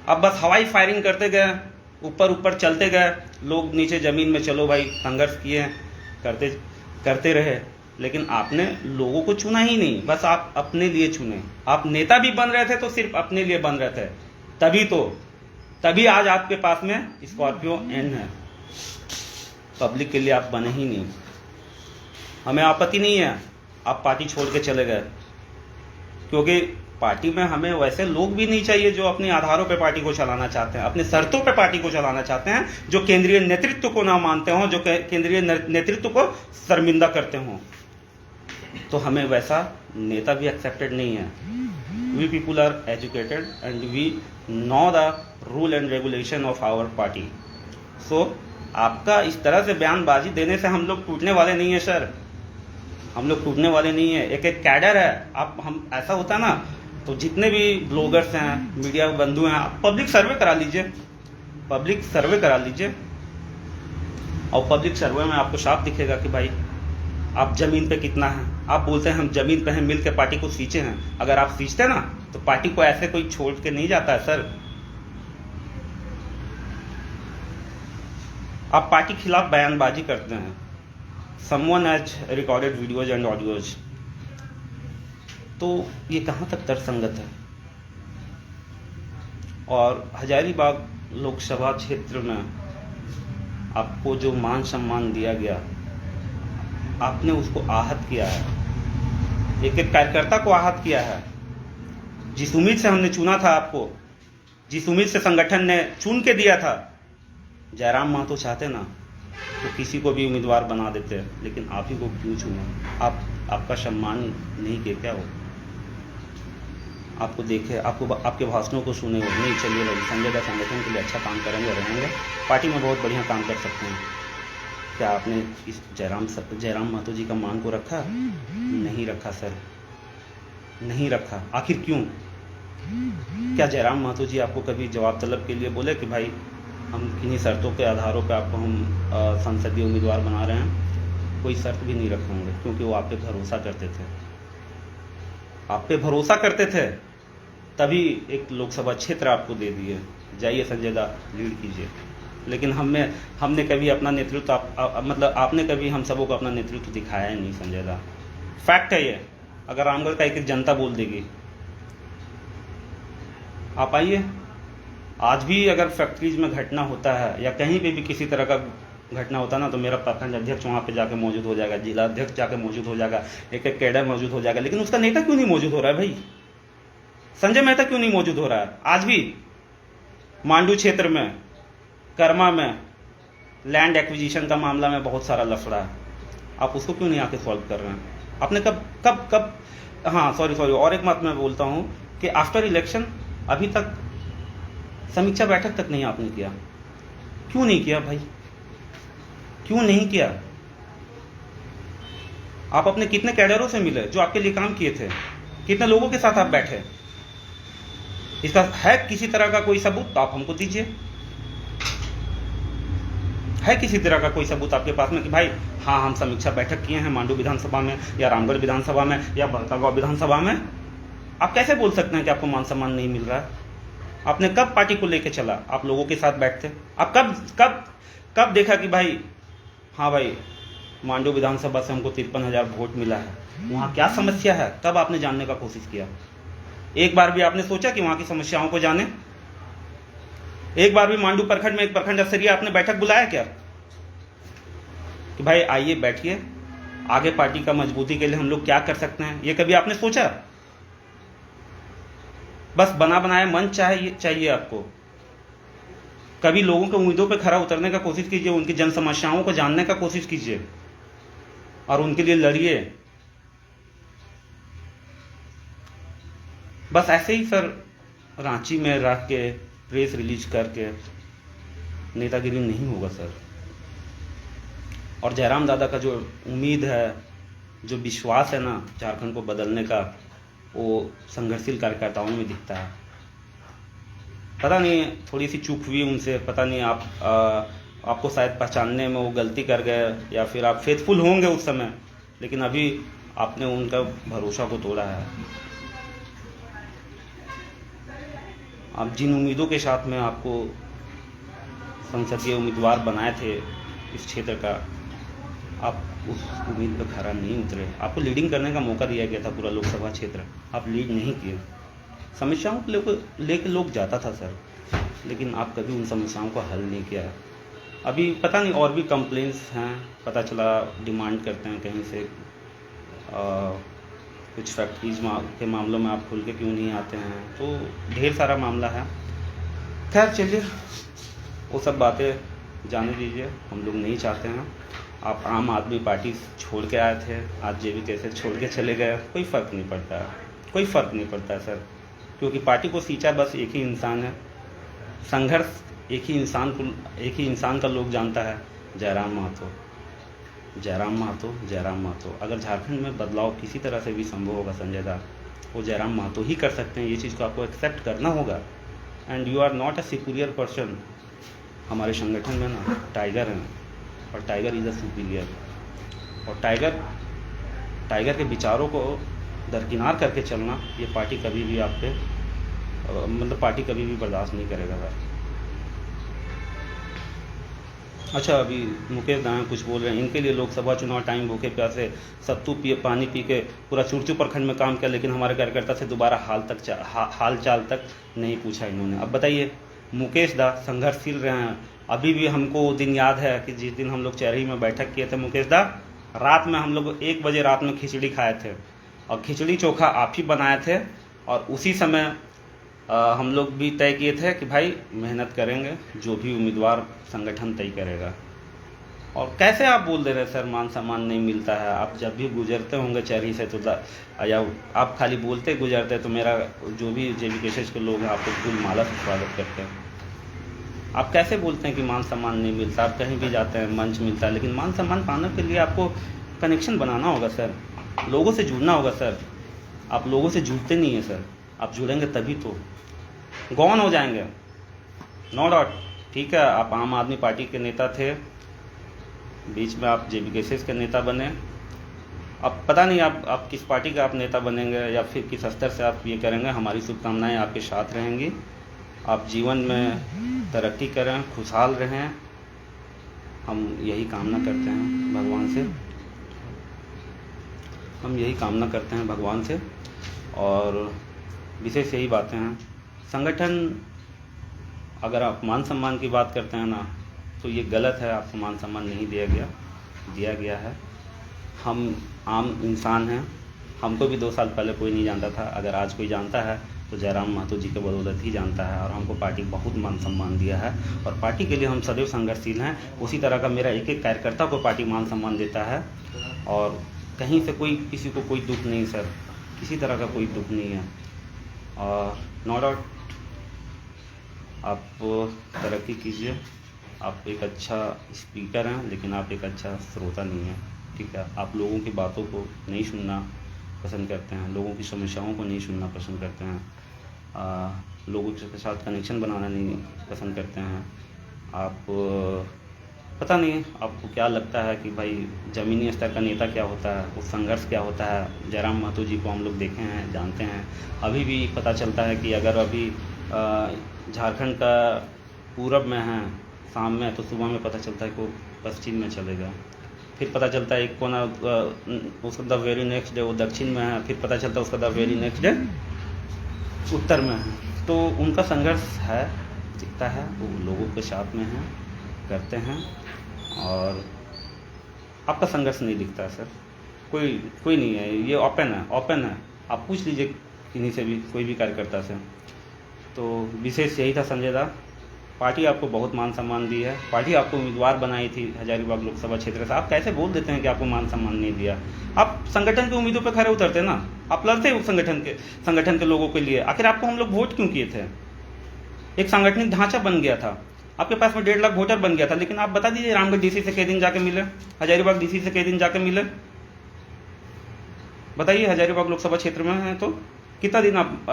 आप बस हवाई फायरिंग करते गए, ऊपर ऊपर चलते गए, लोग नीचे जमीन में चलो भाई संघर्ष किए, करते रहे। लेकिन आपने लोगों को चुना ही नहीं, बस आप अपने लिए चुने। आप नेता भी बन रहे थे तो सिर्फ अपने लिए बन रहे थे। तभी आज आपके पास में स्कॉर्पियो एन है। पब्लिक के लिए आप बने ही नहीं। हमें आपत्ति नहीं है आप पार्टी छोड़ के चले गए, क्योंकि पार्टी में हमें वैसे लोग भी नहीं चाहिए जो अपने आधारों पे पार्टी को चलाना चाहते हैं, अपने शर्तों पे पार्टी को चलाना चाहते हैं, जो केंद्रीय नेतृत्व को ना मानते हों, जो केंद्रीय नेतृत्व को शर्मिंदा करते हों। तो हमें वैसा नेता भी एक्सेप्टेड नहीं है। We people are educated and we know the rule and regulation of our party. So आपका इस तरह से बयानबाजी देने से हम लोग टूटने वाले नहीं है सर, हम लोग टूटने वाले नहीं है। एक एक कैडर है। हम ऐसा होता है ना, तो जितने भी ब्लॉगर्स हैं, मीडिया बंधु हैं, आप पब्लिक सर्वे करा लीजिए, पब्लिक सर्वे करा लीजिए। और पब्लिक सर्वे में आपको साफ दिखेगा कि भाई आप जमीन पे कितना है। आप बोलते हैं हम जमीन पे हैं, मिल के पार्टी को सींचे हैं। अगर आप सींचते ना तो पार्टी को ऐसे कोई छोड़ के नहीं जाता है सर। आप पार्टी के खिलाफ बयानबाजी करते हैं। Someone has recorded videos and audios। तो ये कहाँ तक तर्कसंगत है? और हजारीबाग लोकसभा क्षेत्र में आपको जो मान सम्मान दिया गया, आपने उसको आहत किया है, एक एक कार्यकर्ता को आहत किया है। जिस उम्मीद से हमने चुना था आपको, जिस उम्मीद से संगठन ने चुन के दिया था, जयराम महतो चाहते ना तो किसी को भी उम्मीदवार बना देते, लेकिन आप ही को क्यों चुना? आपका सम्मान नहीं किया क्या? वो आपको देखे, आपको आपके भाषणों को सुने हो, नहीं चलिए भाई संजय दा संगठन के लिए अच्छा काम करेंगे, रहेंगे, पार्टी में बहुत बढ़िया काम कर सकते हैं। क्या आपने इस जयराम महतो जी का मान को रखा? नहीं रखा सर, नहीं रखा। आखिर क्यों? क्या जयराम महतो जी आपको कभी जवाब तलब के लिए बोले कि भाई हम किन्हीं शर्तों के आधारों पे आपको हम संसदीय उम्मीदवार बना रहे हैं? कोई शर्त भी नहीं रखे होंगे, क्योंकि वो आप पे भरोसा करते थे। आप पे भरोसा करते थे, तभी एक लोकसभा क्षेत्र आपको दे दिए। जाइए संजय दा लीड कीजिए। लेकिन हमने कभी अपना नेतृत्व मतलब आपने कभी हम सबों को अपना नेतृत्व दिखाया ही नहीं संजय दा। फैक्ट है ये, अगर रामगढ़ का एक एक जनता बोल देगी। आप आइए, आज भी अगर फैक्ट्रीज में घटना होता है या कहीं पे भी किसी तरह का घटना होता ना, तो मेरा प्रखंड अध्यक्ष वहाँ पे जाके मौजूद हो जाएगा, जिला अध्यक्ष जाके मौजूद हो जाएगा, एक एक कैडर मौजूद हो जाएगा। लेकिन उसका नेता क्यों नहीं मौजूद हो रहा है भाई? संजय मेहता क्यों नहीं मौजूद हो रहा है? आज भी मांडू क्षेत्र में, कर्मा में लैंड एक्विजिशन का मामला में बहुत सारा लफड़ा है, आप उसको क्यों नहीं आके सॉल्व कर रहे हैं? आपने कब कब कब हाँ सॉरी और एक बात मैं बोलता हूँ कि आफ्टर इलेक्शन अभी तक समीक्षा बैठक तक नहीं आपने किया। क्यों नहीं किया भाई? क्यों नहीं किया? आप अपने कितने कैडरों से मिले जो आपके लिए काम किए थे? कितने लोगों के साथ आप बैठे? इसका है किसी तरह का कोई सबूत तो आप हमको दीजिए। है किसी तरह का कोई सबूत आपके पास में कि भाई हाँ हम समीक्षा बैठक किए हैं मांडू विधानसभा में या रामगढ़ विधानसभा में या बड़कागांव विधानसभा में? आप कैसे बोल सकते हैं कि आपको मान सम्मान नहीं मिल रहा है? आपने कब पार्टी को लेके चला? आप लोगों के साथ बैठते? आप कब कब कब देखा कि भाई हाँ भाई मांडू विधानसभा से हमको 53,000 वोट मिला है, वहाँ क्या समस्या है? कब आपने जानने का कोशिश किया? एक बार भी आपने सोचा कि वहाँ की समस्याओं को जाने? एक बार भी मांडू प्रखंड में एक प्रखंड स्तरीय आपने बैठक बुलाया क्या कि भाई आइए बैठिए, आगे पार्टी का मजबूती के लिए हम लोग क्या कर सकते हैं? ये कभी आपने सोचा? बस बना बनाया मंच चाहिए आपको। कभी लोगों के उम्मीदों पे खरा उतरने का कोशिश कीजिए, उनकी जन समस्याओं को जानने का कोशिश कीजिए और उनके लिए लड़िए। बस ऐसे ही सर रांची में रख के प्रेस रिलीज करके नेतागिरी नहीं होगा सर। और जयराम दादा का जो उम्मीद है, जो विश्वास है ना झारखंड को बदलने का, वो संघर्षशील कार्यकर्ताओं में दिखता है। पता नहीं थोड़ी सी चूक हुई उनसे, पता नहीं आपको शायद पहचानने में वो गलती कर गए या फिर आप फेथफुल होंगे उस समय, लेकिन अभी आपने उनका भरोसा को तोड़ा है। आप जिन उम्मीदों के साथ में आपको संसदीय उम्मीदवार बनाए थे इस क्षेत्र का, आप उस उम्मीद पर खरा नहीं उतरे। आपको लीडिंग करने का मौका दिया गया था पूरा लोकसभा क्षेत्र, आप लीड नहीं किए। समस्याओं को लेके लोग जाता था सर, लेकिन आप कभी उन समस्याओं को हल नहीं किया। अभी पता नहीं और भी कंप्लेंट्स हैं, पता चला डिमांड करते हैं कहीं से कुछ फैक्ट्रीज के मामलों में आप खुल के क्यों नहीं आते हैं, तो ढेर सारा मामला है। खैर चलिए वो सब बातें जाने दीजिए, हम लोग नहीं चाहते हैं। आप आम आदमी पार्टी छोड़ के आए थे, आज जेबी कैसे छोड़ के चले गए, कोई फ़र्क नहीं पड़ता है, कोई फ़र्क नहीं पड़ता है सर, क्योंकि पार्टी को सींचा बस एक ही इंसान है। संघर्ष एक ही इंसान का लोग जानता है, जयराम महतो, जयराम महतो, जयराम महतो। अगर झारखंड में बदलाव किसी तरह से भी संभव होगा संजय दा, वो जयराम महतो ही कर सकते हैं। ये चीज़ को आपको एक्सेप्ट करना होगा। And you are not a superior person. हमारे संगठन में ना टाइगर हैं और टाइगर इज़ अ सुपीरियर, और टाइगर के विचारों को दरकिनार करके चलना ये पार्टी कभी भी आप पे मतलब पार्टी कभी भी बर्दाश्त नहीं करेगा सर। अच्छा, अभी मुकेश दाएँ कुछ बोल रहे हैं, इनके लिए लोकसभा चुनाव टाइम भूखे प्यासे सत्तू पानी पी के पूरा चुरचू प्रखंड में काम किया, लेकिन हमारे कार्यकर्ता से दोबारा हाल चाल तक नहीं पूछा इन्होंने। अब बताइए, मुकेश दा संघर्षशील रहे हैं। अभी भी हमको वो दिन याद है कि जिस दिन हम लोग चरही में बैठक किए थे मुकेश दा, रात में हम लोग 1 बजे रात में खिचड़ी खाए थे और खिचड़ी चोखा आप ही बनाए थे। और उसी समय हम लोग भी तय किए थे कि भाई मेहनत करेंगे, जो भी उम्मीदवार संगठन तय करेगा। और कैसे आप बोल दे रहे सर मान सम्मान नहीं मिलता है? आप जब भी गुजरते होंगे चरही से तो या आप खाली बोलते गुजरते तो मेरा जो भी जेबी केसेस के लोग हैं आपको फूल माला से स्वागत करते हैं। आप कैसे बोलते हैं कि मान सम्मान नहीं मिलता? आप कहीं भी जाते हैं मंच मिलता है, लेकिन मान सम्मान पाने के लिए आपको कनेक्शन बनाना होगा सर, लोगों से जुड़ना होगा सर। आप लोगों से जुड़ते नहीं हैं सर, आप जुड़ेंगे तभी तो गौन हो जाएंगे। नो डाउट, ठीक है, आप आम आदमी पार्टी के नेता थे, बीच में आप जेबी केसेस के नेता बने। अब पता नहीं आप किस पार्टी का आप नेता बनेंगे या फिर किस स्तर से आप ये करेंगे। हमारी शुभकामनाएं आपके साथ रहेंगी। आप जीवन में तरक्की करें, खुशहाल रहें, हम यही कामना करते हैं भगवान से। हम यही कामना करते हैं भगवान से, और विशेष यही बातें हैं। संगठन, अगर आप मान सम्मान की बात करते हैं ना, तो ये गलत है। आपको मान सम्मान नहीं दिया गया है। हम आम इंसान हैं, हमको भी 2 साल पहले कोई नहीं जानता था। अगर आज कोई जानता है तो जयराम महतो जी के बदौलत ही जानता है, और हमको पार्टी बहुत मान सम्मान दिया है, और पार्टी के लिए हम सदैव संघर्षशील हैं। उसी तरह का मेरा एक कार्यकर्ता को पार्टी मान सम्मान देता है, और कहीं से किसी को कोई दुख नहीं सर, किसी तरह का कोई दुख नहीं है। और नो डाउट आप तरक्की कीजिए। आप एक अच्छा स्पीकर हैं, लेकिन आप एक अच्छा श्रोता नहीं हैं, ठीक है। आप लोगों की बातों को नहीं सुनना पसंद करते हैं, लोगों की समस्याओं को नहीं सुनना पसंद करते हैं, लोगों के साथ कनेक्शन बनाना नहीं पसंद करते हैं। आप पता नहीं आपको क्या लगता है कि भाई ज़मीनी स्तर का नेता क्या होता है, वो संघर्ष क्या होता है। जयराम महतो जी को हम लोग देखे हैं, जानते हैं। अभी भी पता चलता है कि अगर अभी झारखंड का पूरब में है शाम में, तो सुबह में पता चलता है कि वो पश्चिम में चलेगा। फिर पता चलता है एक कोना उसका द वेरी नेक्स्ट डे वो दक्षिण में है, फिर पता चलता है उसका द वेरी नेक्स्ट डे उत्तर में है। तो उनका संघर्ष है, दिखता है, वो लोगों के साथ में है, करते हैं। और आपका संघर्ष नहीं दिखता है सर, कोई नहीं है। ये ओपन है। आप पूछ लीजिए किन्हीं से भी, कोई भी कार्यकर्ता से। तो विशेष यही था संजय दा। पार्टी आपको बहुत मान सम्मान दी है, पार्टी आपको उम्मीदवार बनाई थी हजारीबाग लोकसभा क्षेत्र से। आप कैसे बोल देते हैं कि आपको मान सम्मान नहीं दिया? आप संगठन की उम्मीदों पर खरे उतरते ना, आप लड़ते उस संगठन के लोगों के लिए। आखिर आपको हम लोग वोट क्यों किए थे? एक सांगठनिक ढांचा बन गया था, आपके पास में 1.5 लाख वोटर बन गया था। लेकिन आप बता दीजिए, रामगढ़ डीसी से कितने दिन जाके मिले, हजारीबाग डीसी से कितने दिन जाके मिले? बताइए, हजारीबाग लोकसभा क्षेत्र में है तो कितना दिन आप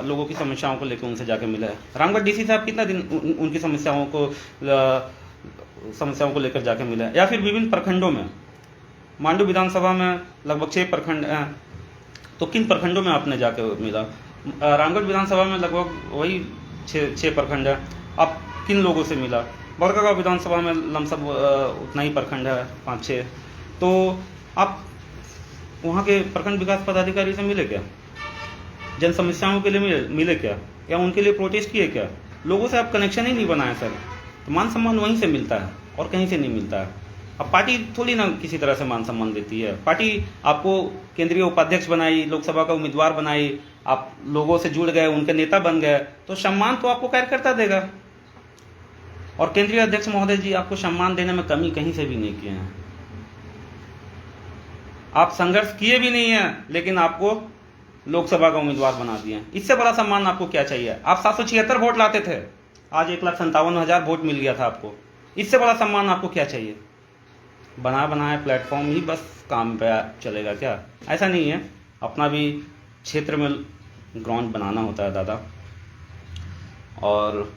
लोगों की समस्याओं को लेकर उनसे जाके मिले? रामगढ़ डीसी से आप कितना दिन उनकी समस्याओं को लेकर जाके मिले? या फिर विभिन्न प्रखंडों में, मांडू विधानसभा में लगभग 6 प्रखंड हैं, तो किन प्रखंडों में आपने जाके मिला? रामगढ़ विधानसभा में लगभग वही 6 प्रखंड है, आप किन लोगों से मिला? बड़कागांव विधानसभा में लमसम उतना ही प्रखंड है, 5-6। तो आप वहाँ के प्रखंड विकास पदाधिकारी से मिले क्या? जन समस्याओं के लिए मिले क्या? या उनके लिए प्रोटेस्ट किए क्या? लोगों से आप कनेक्शन ही नहीं बनाए सर। तो मान सम्मान वहीं से मिलता है और कहीं से नहीं मिलता है। अब पार्टी थोड़ी ना किसी तरह से मान सम्मान देती है। पार्टी आपको केंद्रीय उपाध्यक्ष बनाई, लोकसभा का उम्मीदवार बनाई, आप लोगों से जुड़ गए, उनके नेता बन गए, तो सम्मान तो आपको कार्यकर्ता देगा। और केंद्रीय अध्यक्ष महोदय जी आपको सम्मान देने में कमी कहीं से भी नहीं किए हैं। आप संघर्ष किए भी नहीं है, लेकिन आपको लोकसभा का उम्मीदवार बना दिए। इससे बड़ा सम्मान आपको क्या चाहिए? आप 776 वोट लाते थे, आज 1,57,000 वोट मिल गया था आपको। इससे बड़ा सम्मान आपको क्या चाहिए? बनाए प्लेटफॉर्म ही बस काम पे चलेगा क्या? ऐसा नहीं है, अपना भी क्षेत्र में ग्राउंड बनाना होता है दादा। और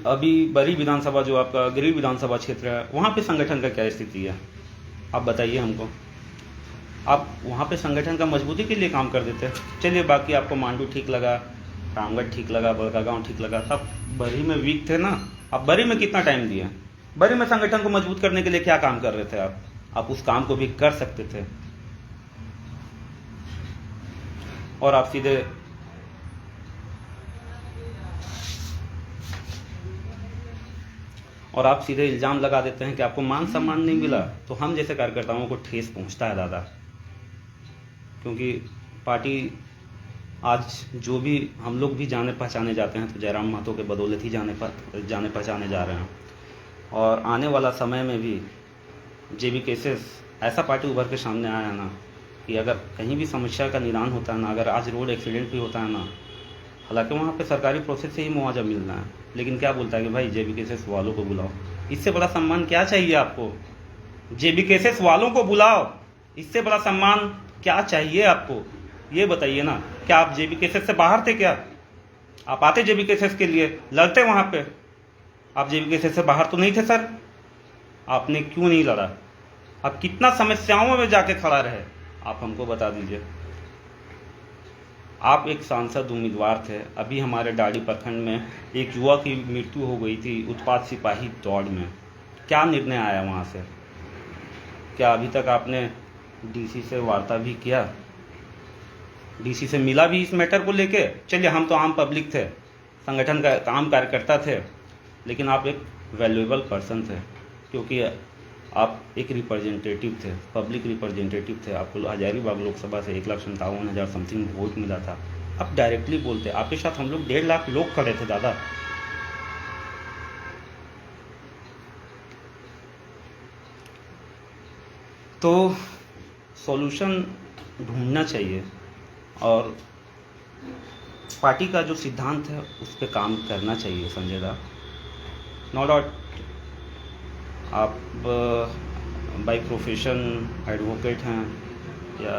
अभी बड़ी विधानसभा जो आपका गिरी विधानसभा क्षेत्र है, वहाँ पे संगठन का क्या स्थिति है? आप बताइए हमको। आप वहाँ पे संगठन का मजबूती के लिए काम कर देते। चलिए, बाकी आपको मांडू ठीक लगा, रामगढ़ ठीक लगा, बड़कागांव ठीक लगा, तब बरी में वीक थे ना। आप बरी में कितना टाइम दिए? बरी में संगठन को मजबूत करने के लिए क्या काम कर रहे थे आप उस काम को भी कर सकते थे। और आप सीधे इल्जाम लगा देते हैं कि आपको मान सम्मान नहीं मिला। तो हम जैसे कार्यकर्ताओं को ठेस पहुंचता है दादा, क्योंकि पार्टी आज जो भी हम लोग भी जाने पहचाने जाते हैं, तो जयराम महतो के बदौलत ही जाने पहचाने जा रहे हैं। और आने वाला समय में भी जेबी केसेस ऐसा पार्टी उभर के सामने आया है ना, कि अगर कहीं भी समस्या का निदान होता है ना, अगर आज रोड एक्सीडेंट भी होता है ना, हालांकि वहाँ पे सरकारी प्रोसेस से ही मुआवजा मिलना है, लेकिन क्या बोलता है कि भाई जेबी केसेस वालों को बुलाओ। इससे बड़ा सम्मान क्या चाहिए आपको? जेबी केसेस वालों को बुलाओ, इससे बड़ा सम्मान क्या चाहिए आपको? ये बताइए ना। क्या आप जेबी केसेस से बाहर थे क्या? आप आते जेबी केसेस के लिए, लड़ते वहाँ पे। आप जेबी केसेस से बाहर तो नहीं थे सर। आपने क्यों नहीं लड़ा? आप कितना समस्याओं में जाके खड़ा रहे, आप हमको बता दीजिए। आप एक सांसद उम्मीदवार थे। अभी हमारे डाड़ी प्रखंड में एक युवा की मृत्यु हो गई थी उत्पाद सिपाही दौड़ में। क्या निर्णय आया वहाँ से? क्या अभी तक आपने डीसी से वार्ता भी किया, डीसी से मिला भी इस मैटर को लेके। चलिए, हम तो आम पब्लिक थे, संगठन का आम कार्यकर्ता थे, लेकिन आप एक वैल्यूएबल पर्सन थे, क्योंकि आप एक रिप्रेजेंटेटिव थे, पब्लिक रिप्रेजेंटेटिव थे। आपको हजारीबाग लोकसभा से 1,57,000 समथिंग वोट मिला था। आप डायरेक्टली बोलते, आपके साथ हम लोग 1.5 लाख लोग खड़े थे दादा। तो सॉल्यूशन ढूंढना चाहिए और पार्टी का जो सिद्धांत है उस पर काम करना चाहिए संजय दा। नो डाउट आप बाय प्रोफेशन एडवोकेट हैं या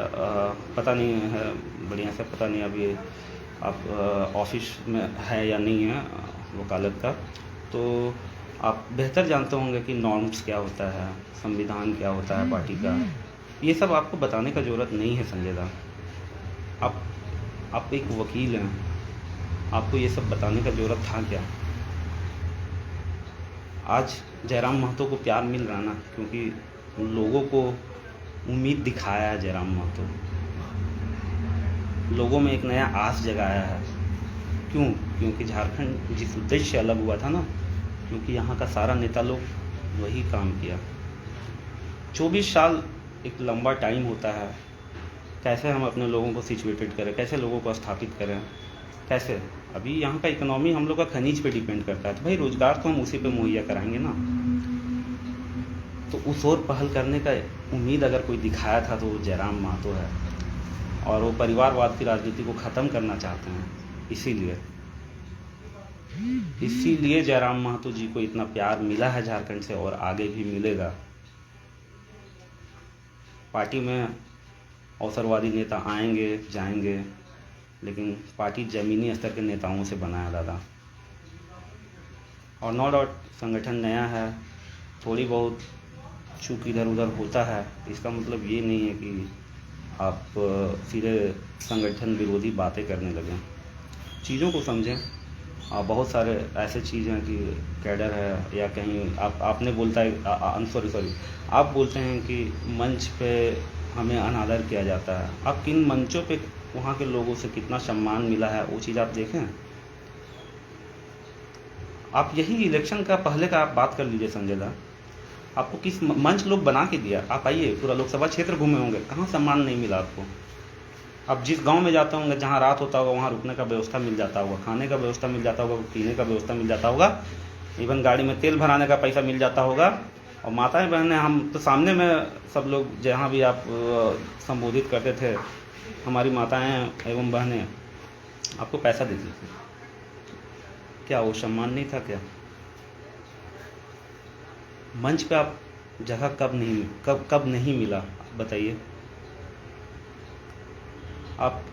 पता नहीं है, बढ़िया से पता नहीं अभी आप ऑफिस में है या नहीं है वकालत का, तो आप बेहतर जानते होंगे कि नॉर्म्स क्या होता है, संविधान क्या होता है पार्टी का। ये सब आपको बताने का ज़रूरत नहीं है संजय दा। आप एक वकील हैं, आपको ये सब बताने का ज़रूरत था क्या? आज जयराम महतो को प्यार मिल रहा ना, क्योंकि लोगों को उम्मीद दिखाया है जयराम महतो, लोगों में एक नया आस जगाया है। क्यों? क्योंकि झारखंड जिस उद्देश्य से अलग हुआ था ना, क्योंकि यहाँ का सारा नेता लोग वही काम किया। 24 साल एक लंबा टाइम होता है। कैसे हम अपने लोगों को सिचुएटेड करें, कैसे लोगों को स्थापित करें, कैसे? अभी यहाँ का इकोनॉमी हम लोग का खनिज पे डिपेंड करता है, तो भाई रोजगार तो हम उसी पे मुहैया कराएंगे ना। तो उस ओर पहल करने का उम्मीद अगर कोई दिखाया था तो वो जयराम महतो है, और वो परिवारवाद की राजनीति को ख़त्म करना चाहते हैं। इसीलिए जयराम महतो जी को इतना प्यार मिला है झारखंड से, और आगे भी मिलेगा। पार्टी में अवसरवादी नेता आएंगे जाएंगे, लेकिन पार्टी ज़मीनी स्तर के नेताओं से बना है दादा। और नो डाउट संगठन नया है, थोड़ी बहुत चूक इधर उधर होता है, इसका मतलब ये नहीं है कि आप सीधे संगठन विरोधी बातें करने लगें। चीज़ों को समझें। बहुत सारे ऐसे चीज़ हैं कि कैडर है या कहीं आपने बोलता है सॉरी आप बोलते हैं कि मंच पे हमें अनादर किया जाता है। आप किन मंचों पे वहाँ के लोगों से कितना सम्मान मिला है वो चीज़ आप देखें। आप यही इलेक्शन का पहले का आप बात कर लीजिए संजय दा, आपको किस मंच लोग बना के दिया। आप आइए, पूरा लोकसभा क्षेत्र घूमे होंगे, कहाँ सम्मान नहीं मिला आपको। आप जिस गांव में जाते होंगे, जहाँ रात होता होगा वहाँ रुकने का व्यवस्था मिल जाता होगा, खाने का व्यवस्था मिल जाता होगा, पीने का व्यवस्था मिल जाता होगा, इवन गाड़ी में तेल भराने का पैसा मिल जाता होगा। और माताएं बहनें, हम तो सामने में सब लोग जहाँ भी आप संबोधित करते थे, हमारी माताएं एवं बहनें आपको पैसा देती थी। क्या वो सम्मान नहीं था क्या? मंच पे आप जगह कब नहीं मिला बताइए। आप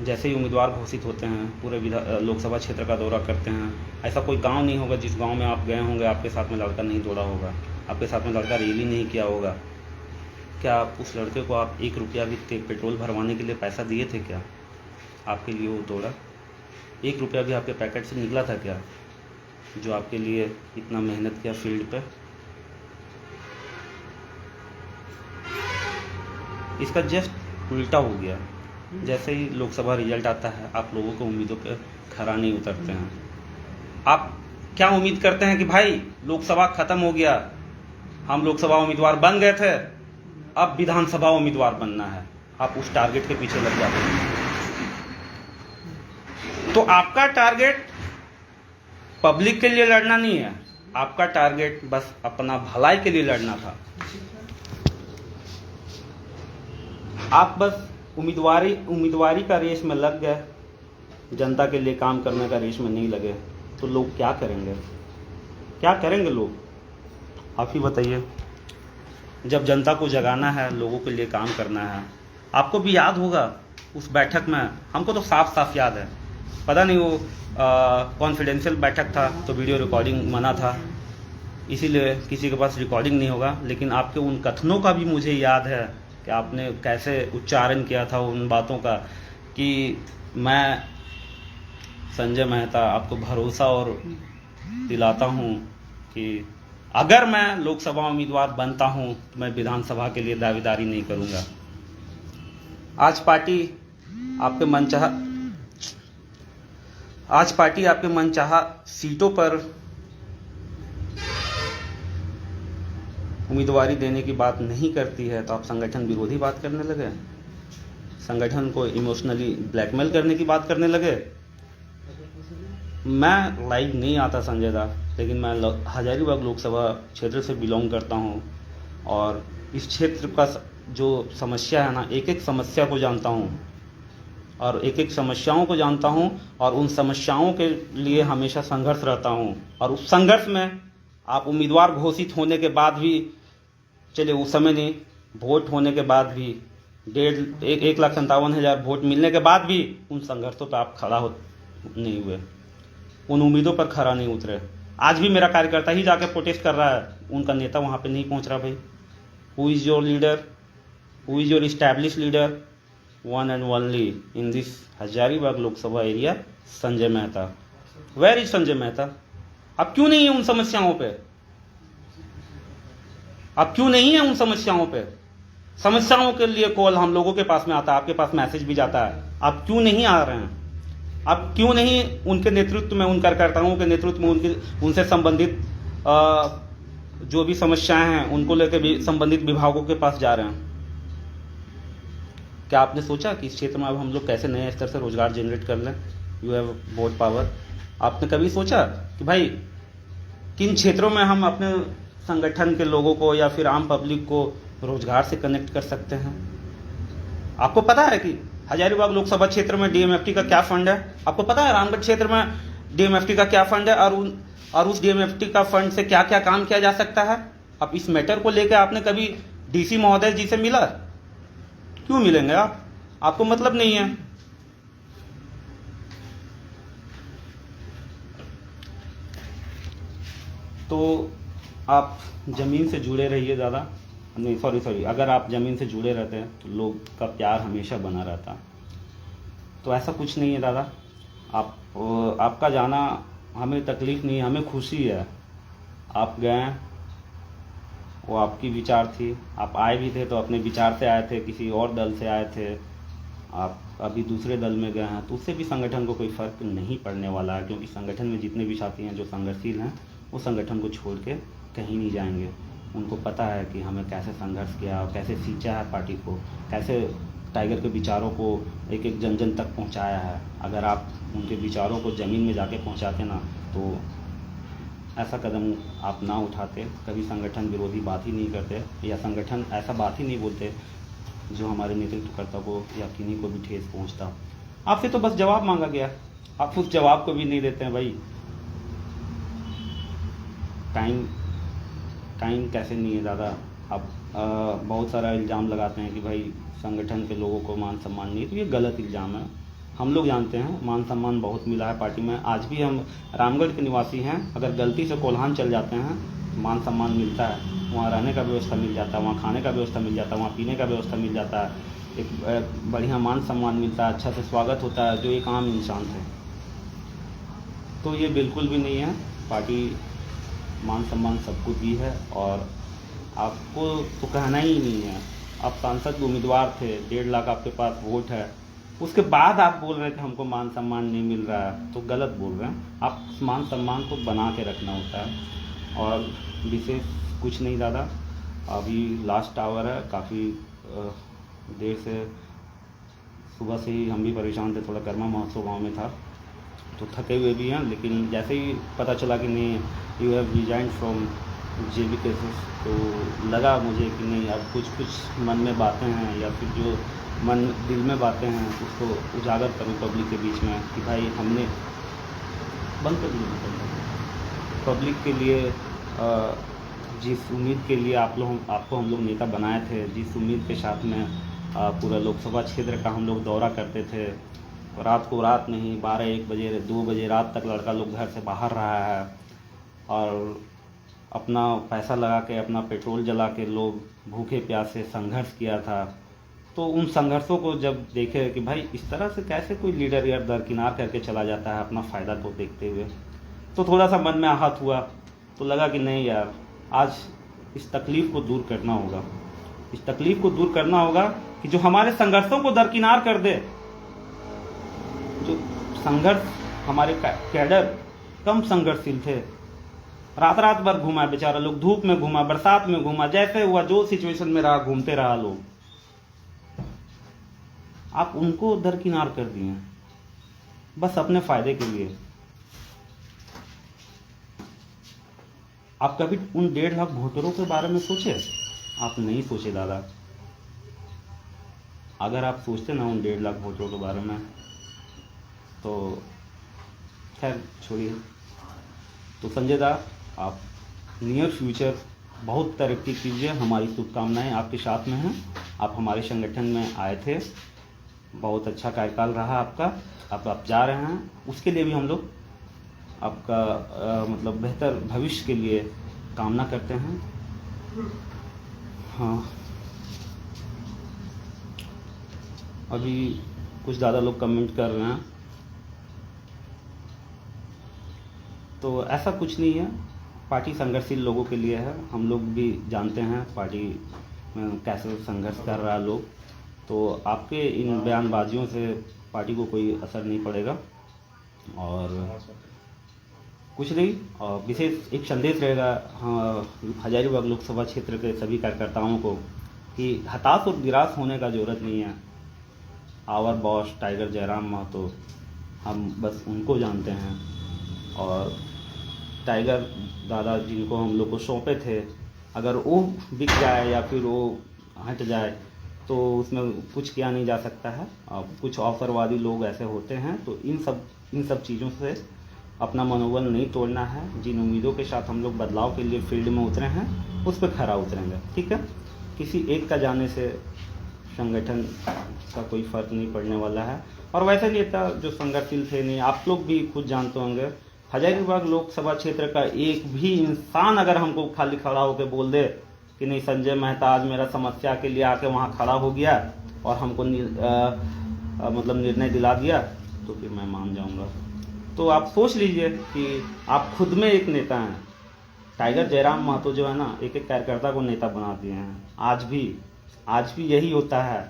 जैसे ही उम्मीदवार घोषित होते हैं पूरे लोकसभा क्षेत्र का दौरा करते हैं, ऐसा कोई गांव नहीं होगा जिस गांव में आप गए होंगे आपके साथ में लड़का नहीं दौड़ा होगा, आपके साथ में लड़का रैली नहीं किया होगा। क्या आप उस लड़के को आप 1 रुपया भी पेट्रोल भरवाने के लिए पैसा दिए थे क्या? आपके लिए वो दौड़ा 1 रुपया भी आपके पैकेट से निकला था क्या, जो आपके लिए इतना मेहनत किया फील्ड पे? इसका जस्ट उल्टा हो गया। जैसे ही लोकसभा रिजल्ट आता है आप लोगों को उम्मीदों पे खरा नहीं उतरते हैं। आप क्या उम्मीद करते हैं कि भाई लोकसभा खत्म हो गया, हम लोकसभा उम्मीदवार बन गए थे, अब विधानसभा उम्मीदवार बनना है। आप उस टारगेट के पीछे लग जाते हैं। तो आपका टारगेट पब्लिक के लिए लड़ना नहीं है, आपका टारगेट बस अपना भलाई के लिए लड़ना था। आप बस उम्मीदवारी का रेस में लग गए, जनता के लिए काम करने का रेस में नहीं लगे, तो लोग क्या करेंगे? क्या करेंगे लोग? आप ही बताइए। जब जनता को जगाना है, लोगों के लिए काम करना है। आपको भी याद होगा उस बैठक में, हमको तो साफ साफ याद है, पता नहीं वो कॉन्फिडेंशियल बैठक था तो वीडियो रिकॉर्डिंग मना था, इसीलिए किसी के पास रिकॉर्डिंग नहीं होगा, लेकिन आपके उन कथनों का भी मुझे याद है कि आपने कैसे उच्चारण किया था उन बातों का कि मैं संजय मेहता आपको भरोसा और दिलाता हूं कि अगर मैं लोकसभा उम्मीदवार बनता हूं तो मैं विधानसभा के लिए दावेदारी नहीं करूंगा। आज पार्टी आपके मनचाहा सीटों पर उम्मीदवारी देने की बात नहीं करती है, तो आप संगठन विरोधी बात करने लगे, संगठन को इमोशनली ब्लैकमेल करने की बात करने लगे। मैं लाइव नहीं आता संजय दा, लेकिन मैं हजारीबाग लोकसभा क्षेत्र से बिलोंग करता हूं और इस क्षेत्र का जो समस्या है ना, एक एक समस्या को जानता हूं और एक एक समस्याओं को जानता हूं और उन समस्याओं के लिए हमेशा संघर्ष रहता हूं। और उस संघर्ष में आप उम्मीदवार घोषित होने के बाद भी, चलिए उस समय नहीं, वोट होने के बाद भी 1,57,000 वोट मिलने के बाद भी उन संघर्षों पर आप खड़ा नहीं हुए, उन उम्मीदों पर खड़ा नहीं उतरे। आज भी मेरा कार्यकर्ता ही जाके प्रोटेस्ट कर रहा है, उनका नेता वहां पे नहीं पहुंच रहा। भाई, who is your leader, who is your establish leader? One and only in this Hazaribagh Lok Sabha area, Sanjay Mehta. Where is Sanjay Mehta? अब क्यों नहीं है उन समस्याओं पे? अब क्यों नहीं है उन समस्याओं पे? समस्याओं के लिए कॉल हम लोगों के पास में आता है, आपके पास मैसेज भी जाता है, आप क्यों नहीं आ रहे हैं? आप क्यों नहीं उनके नेतृत्व में, उन कार्यकर्ताओं के नेतृत्व में उनसे संबंधित जो भी समस्याएं हैं उनको लेकर भी संबंधित विभागों के पास जा रहे हैं? क्या आपने सोचा कि इस क्षेत्र में अब हम लोग कैसे नए स्तर से रोजगार जनरेट कर लें? You have vote power. आपने कभी सोचा कि भाई किन क्षेत्रों में हम अपने संगठन के लोगों को या फिर आम पब्लिक को रोजगार से कनेक्ट कर सकते हैं? आपको पता है कि हजारीबाग लोकसभा क्षेत्र में डीएमएफटी का क्या फंड है? आपको पता है रामगढ़ क्षेत्र में डीएमएफटी का क्या फंड है और उस डीएमएफटी का फंड से क्या क्या काम किया जा सकता है? अब इस मैटर को लेकर आपने कभी डीसी महोदय जी से मिला? क्यों मिलेंगे आप? आपको मतलब नहीं है। तो आप जमीन से जुड़े रहिए ज़्यादा, नहीं सॉरी, अगर आप ज़मीन से जुड़े रहते हैं तो लोग का प्यार हमेशा बना रहता। तो ऐसा कुछ नहीं है दादा, आपका जाना हमें तकलीफ़ नहीं है, हमें खुशी है। आप गए, वो आपकी विचार थी, आप आए भी थे तो अपने विचार से आए थे, किसी और दल से आए थे, आप अभी दूसरे दल में गए हैं, तो उससे भी संगठन को कोई फ़र्क नहीं पड़ने वाला है, क्योंकि संगठन में जितने भी साथी हैं जो संघर्षशील हैं वो संगठन को छोड़ के कहीं नहीं जाएंगे। उनको पता है कि हमें कैसे संघर्ष किया और कैसे सींचा है पार्टी को, कैसे टाइगर के विचारों को एक एक जन जन तक पहुंचाया है। अगर आप उनके विचारों को ज़मीन में जाके पहुंचाते ना, तो ऐसा कदम आप ना उठाते, कभी संगठन विरोधी बात ही नहीं करते या संगठन ऐसा बात ही नहीं बोलते जो हमारे नेतृत्वकर्ता को या किन्हीं को भी ठेस पहुंचता। आपसे तो बस जवाब मांगा गया, आप उस जवाब को भी नहीं देते हैं। भाई टाइम कैसे नहीं है दादा? आप बहुत सारा इल्ज़ाम लगाते हैं कि भाई संगठन के लोगों को मान सम्मान नहीं, तो ये गलत इल्ज़ाम है। हम लोग जानते हैं मान सम्मान बहुत मिला है पार्टी में। आज भी हम रामगढ़ के निवासी हैं, अगर गलती से कोल्हान चल जाते हैं तो मान सम्मान मिलता है, वहाँ रहने का व्यवस्था मिल जाता है, वहाँ खाने का व्यवस्था मिल जाता है, वहाँ पीने का व्यवस्था मिल जाता है, एक बढ़िया मान सम्मान मिलता है, अच्छा से स्वागत होता है, जो एक आम इंसान थे। तो ये बिल्कुल भी नहीं है। पार्टी मान सम्मान सबको दी है और आपको तो कहना ही नहीं है। आप सांसद उम्मीदवार थे, 1.5 लाख आपके पास वोट है, उसके बाद आप बोल रहे थे हमको मान सम्मान नहीं मिल रहा है, तो गलत बोल रहे हैं। आप मान सम्मान को बना के रखना होता है और विशेष कुछ नहीं दादा। अभी लास्ट आवर है, काफ़ी देर से सुबह से ही हम भी परेशान थे, थोड़ा कर्मा महोत्सव गाँव में था तो थके हुए भी हैं। लेकिन जैसे ही पता चला कि नहीं you have resign from JB cases, तो लगा मुझे कि नहीं अब कुछ मन में बातें हैं या फिर जो मन दिल में बातें हैं उसको उजागर करूं पब्लिक के बीच में कि भाई हमने बंद कर दिया पब्लिक के लिए। जिस उम्मीद के लिए आपको हम लोग नेता बनाए थे, जिस उम्मीद के साथ में पूरा लोकसभा क्षेत्र का हम लोग दौरा करते थे, रात को रात नहीं 12-1 बजे 2 बजे रात तक लड़का लोग घर से बाहर रहा है और अपना पैसा लगा के अपना पेट्रोल जला के लोग भूखे प्यासे संघर्ष किया था। तो उन संघर्षों को जब देखे कि भाई इस तरह से कैसे कोई लीडर यार दरकिनार करके चला जाता है अपना फ़ायदा को देखते हुए, तो थोड़ा सा मन में आहत हुआ। तो लगा कि नहीं यार, आज इस तकलीफ़ को दूर करना होगा, इस तकलीफ़ को दूर करना होगा कि जो हमारे संघर्षों को दरकिनार कर दे। जो संघर्ष, हमारे कैडर कम संघर्षशील थे, रात रात भर घूमा बेचारा लोग, धूप में घूमा, बरसात में घूमा, जैसे हुआ जो सिचुएशन में रहा घूमते रहा लोग। आप उनको दरकिनार कर दिए बस अपने फायदे के लिए। आप कभी उन 1.5 लाख वोटरों के बारे में सोचे? आप नहीं सोचे दादा। अगर आप सोचते ना उन 1.5 लाख वोटरों के बारे में तो खैर छोड़िए। तो संजय दा, आप नियर फ्यूचर बहुत तरक्की कीजिए, हमारी शुभकामनाएं आपके साथ में हैं। आप हमारे संगठन में आए थे, बहुत अच्छा कार्यकाल रहा आपका, अब आप जा रहे हैं, उसके लिए भी हम लोग आपका मतलब बेहतर भविष्य के लिए कामना करते हैं। हाँ, अभी कुछ ज़्यादा लोग कमेंट कर रहे हैं, तो ऐसा कुछ नहीं है, पार्टी संघर्षशील लोगों के लिए है। हम लोग भी जानते हैं पार्टी में कैसे संघर्ष कर रहा है लोग, तो आपके इन बयानबाजियों से पार्टी को कोई असर नहीं पड़ेगा। और कुछ नहीं, और विशेष एक संदेश रहेगा हाँ हजारीबाग लोकसभा क्षेत्र के सभी कार्यकर्ताओं को कि हताश और निराश होने का जरूरत नहीं है। Our boss Tiger Jairam Mahato, हम बस उनको जानते हैं, और टाइगर दादा जिनको हम लोग को सौंपे थे, अगर वो बिक जाए या फिर वो हट जाए तो उसमें कुछ किया नहीं जा सकता है। कुछ अवसरवादी लोग ऐसे होते हैं, तो इन सब चीज़ों से अपना मनोबल नहीं तोड़ना है। जिन उम्मीदों के साथ हम लोग बदलाव के लिए फील्ड में उतरे हैं उस पर खरा उतरेंगे, ठीक है। किसी एक का जाने से संगठन का कोई फर्क नहीं पड़ने वाला है। और वैसे नेता जो संघर्षशील थे नहीं, आप लोग भी खुद जानते होंगे, हजारीबाग लोकसभा क्षेत्र का एक भी इंसान अगर हमको खाली खड़ा होकर बोल दे कि नहीं संजय मेहता आज मेरा समस्या के लिए आके वहाँ खड़ा हो गया और हमको मतलब निर्णय दिला दिया, तो फिर मैं मान जाऊँगा। तो आप सोच लीजिए कि आप खुद में एक नेता हैं। टाइगर जयराम महतो जो है ना, एक एक कार्यकर्ता को नेता बना दिए हैं। आज भी यही होता है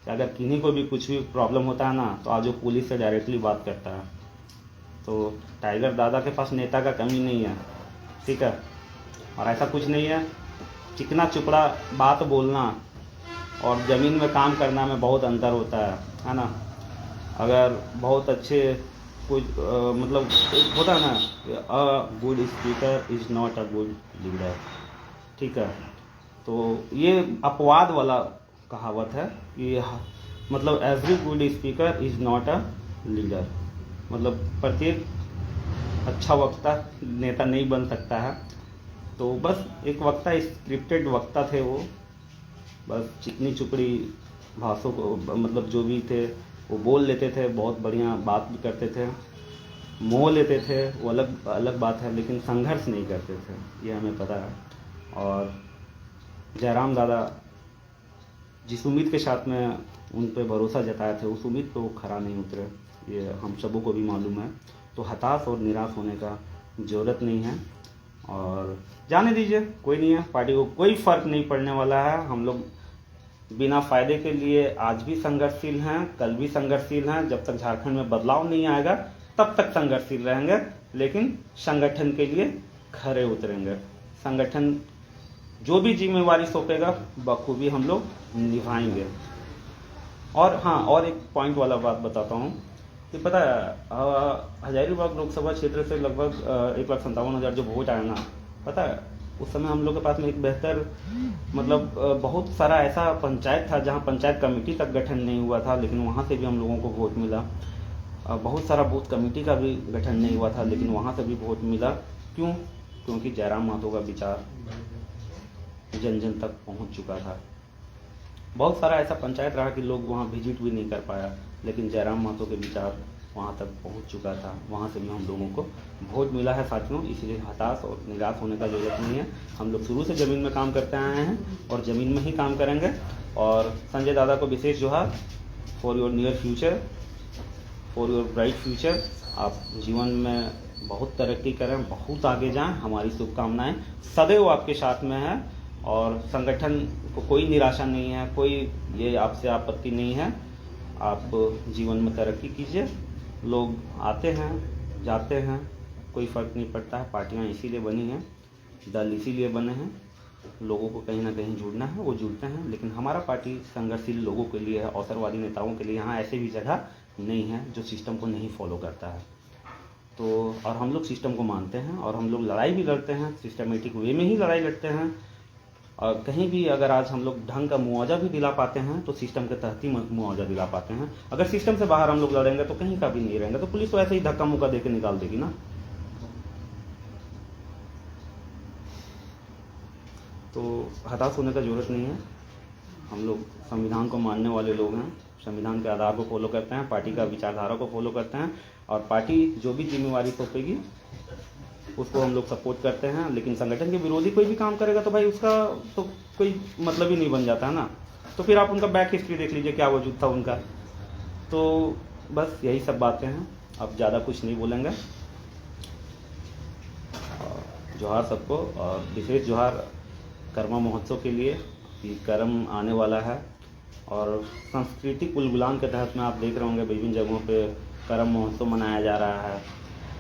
कि अगर किन्हीं को भी कुछ भी प्रॉब्लम होता है ना, तो आज वो पुलिस से डायरेक्टली बात करता है। तो टाइगर दादा के पास नेता का कमी नहीं है, ठीक है। और ऐसा कुछ नहीं है, चिकना चुपड़ा बात बोलना और ज़मीन में काम करना में बहुत अंतर होता है ना। अगर बहुत अच्छे कुछ मतलब एक होता है ना, a good speaker is not a good leader, ठीक है। तो ये अपवाद वाला कहावत है कि मतलब every good speaker is not a leader, मतलब प्रत्येक अच्छा वक्ता नेता नहीं बन सकता है। तो बस एक वक्ता, स्क्रिप्टेड वक्ता थे वो, बस चिकनी चुपड़ी भाषों को मतलब जो भी थे वो बोल लेते थे, बहुत बढ़िया बात भी करते थे, मोह लेते थे, वो अलग बात है, लेकिन संघर्ष नहीं करते थे, ये हमें पता है। और जयराम दादा जिस उम्मीद के साथ में उन पे भरोसा जताए थे, उस उम्मीद पे वो खरा नहीं उतरे, ये हम सबों को भी मालूम है। तो हताश और निराश होने का ज़रूरत नहीं है, और जाने दीजिए, कोई नहीं है, पार्टी को कोई फ़र्क नहीं पड़ने वाला है। हम लोग बिना फ़ायदे के लिए आज भी संघर्षशील हैं, कल भी संघर्षशील हैं। जब तक झारखंड में बदलाव नहीं आएगा तब तक संघर्षशील रहेंगे, लेकिन संगठन के लिए खरे उतरेंगे। संगठन जो भी जिम्मेवारी सौंपेगा बखूबी हम लोग निभाएंगे। और हाँ, और एक पॉइंट वाला बात बताता हूँ कि पता है हजारीबाग लोकसभा क्षेत्र से लगभग 1,57,000 जो वोट आया ना, पता है उस समय हम लोग के पास में एक बेहतर मतलब बहुत सारा ऐसा पंचायत था जहाँ पंचायत कमेटी का गठन नहीं हुआ था, लेकिन वहाँ से भी हम लोगों को वोट मिला। बहुत सारा बूथ कमेटी का भी गठन नहीं हुआ था, लेकिन वहाँ से भी वोट मिला। क्यों? क्योंकि जयराम महतो का विचार जन जन तक पहुँच चुका था। बहुत सारा ऐसा पंचायत रहा कि लोग वहाँ विजिट भी नहीं कर पाया, लेकिन जयराम महतो के विचार वहाँ तक पहुँच चुका था, वहाँ से भी हम लोगों को वोट मिला है साथियों। इसलिए हताश और निराश होने का जरूरत नहीं है। हम लोग शुरू से ज़मीन में काम करते आए हैं और ज़मीन में ही काम करेंगे। और संजय दादा को विशेष जोहार, for your near future, for your bright future. आप जीवन में बहुत तरक्की करें, बहुत आगे जाएं, हमारी शुभकामनाएं सदैव आपके साथ में है। और संगठन को कोई निराशा नहीं है, कोई ये आपसे आपत्ति नहीं है। आप जीवन में तरक्की कीजिए। लोग आते हैं जाते हैं, कोई फ़र्क नहीं पड़ता है। पार्टियां इसीलिए बनी हैं, दल इसीलिए बने हैं, लोगों को कहीं ना कहीं जुड़ना है, वो जुड़ते हैं। लेकिन हमारा पार्टी संघर्षशील लोगों के लिए है, अवसरवादी नेताओं के लिए यहाँ ऐसे भी जगह नहीं है जो सिस्टम को नहीं फॉलो करता है। तो और हम लोग सिस्टम को मानते हैं और हम लोग लड़ाई भी लड़ते हैं, सिस्टमेटिक वे में ही लड़ाई लड़ते हैं। और कहीं भी अगर आज हम लोग ढंग का मुआवजा भी दिला पाते हैं तो सिस्टम के तहत ही मुआवजा दिला पाते हैं। अगर सिस्टम से बाहर हम लोग लड़ेंगे तो कहीं का भी नहीं रहेंगे, तो पुलिस तो ऐसे ही धक्का मुक्का दे के निकाल देगी ना। तो हताश होने का जरूरत नहीं है। हम लोग संविधान को मानने वाले लोग हैं, संविधान के आधार को फॉलो करते हैं, पार्टी का विचारधारा को फॉलो करते हैं और पार्टी जो भी जिम्मेवारी सौंपेगी उसको हम लोग सपोर्ट करते हैं। लेकिन संगठन के विरोधी कोई भी काम करेगा तो भाई उसका तो कोई मतलब ही नहीं बन जाता है ना। तो फिर आप उनका बैक हिस्ट्री देख लीजिए, क्या वजूद था उनका। तो बस यही सब बातें हैं, अब ज़्यादा कुछ नहीं बोलेंगे। जोहार सबको, और विशेष जोहार कर्मा महोत्सव के लिए कि कर्म आने वाला है। और सांस्कृतिक उलगुलान के तहत में आप देख रहे होंगे विभिन्न जगहों पे कर्म महोत्सव मनाया जा रहा है,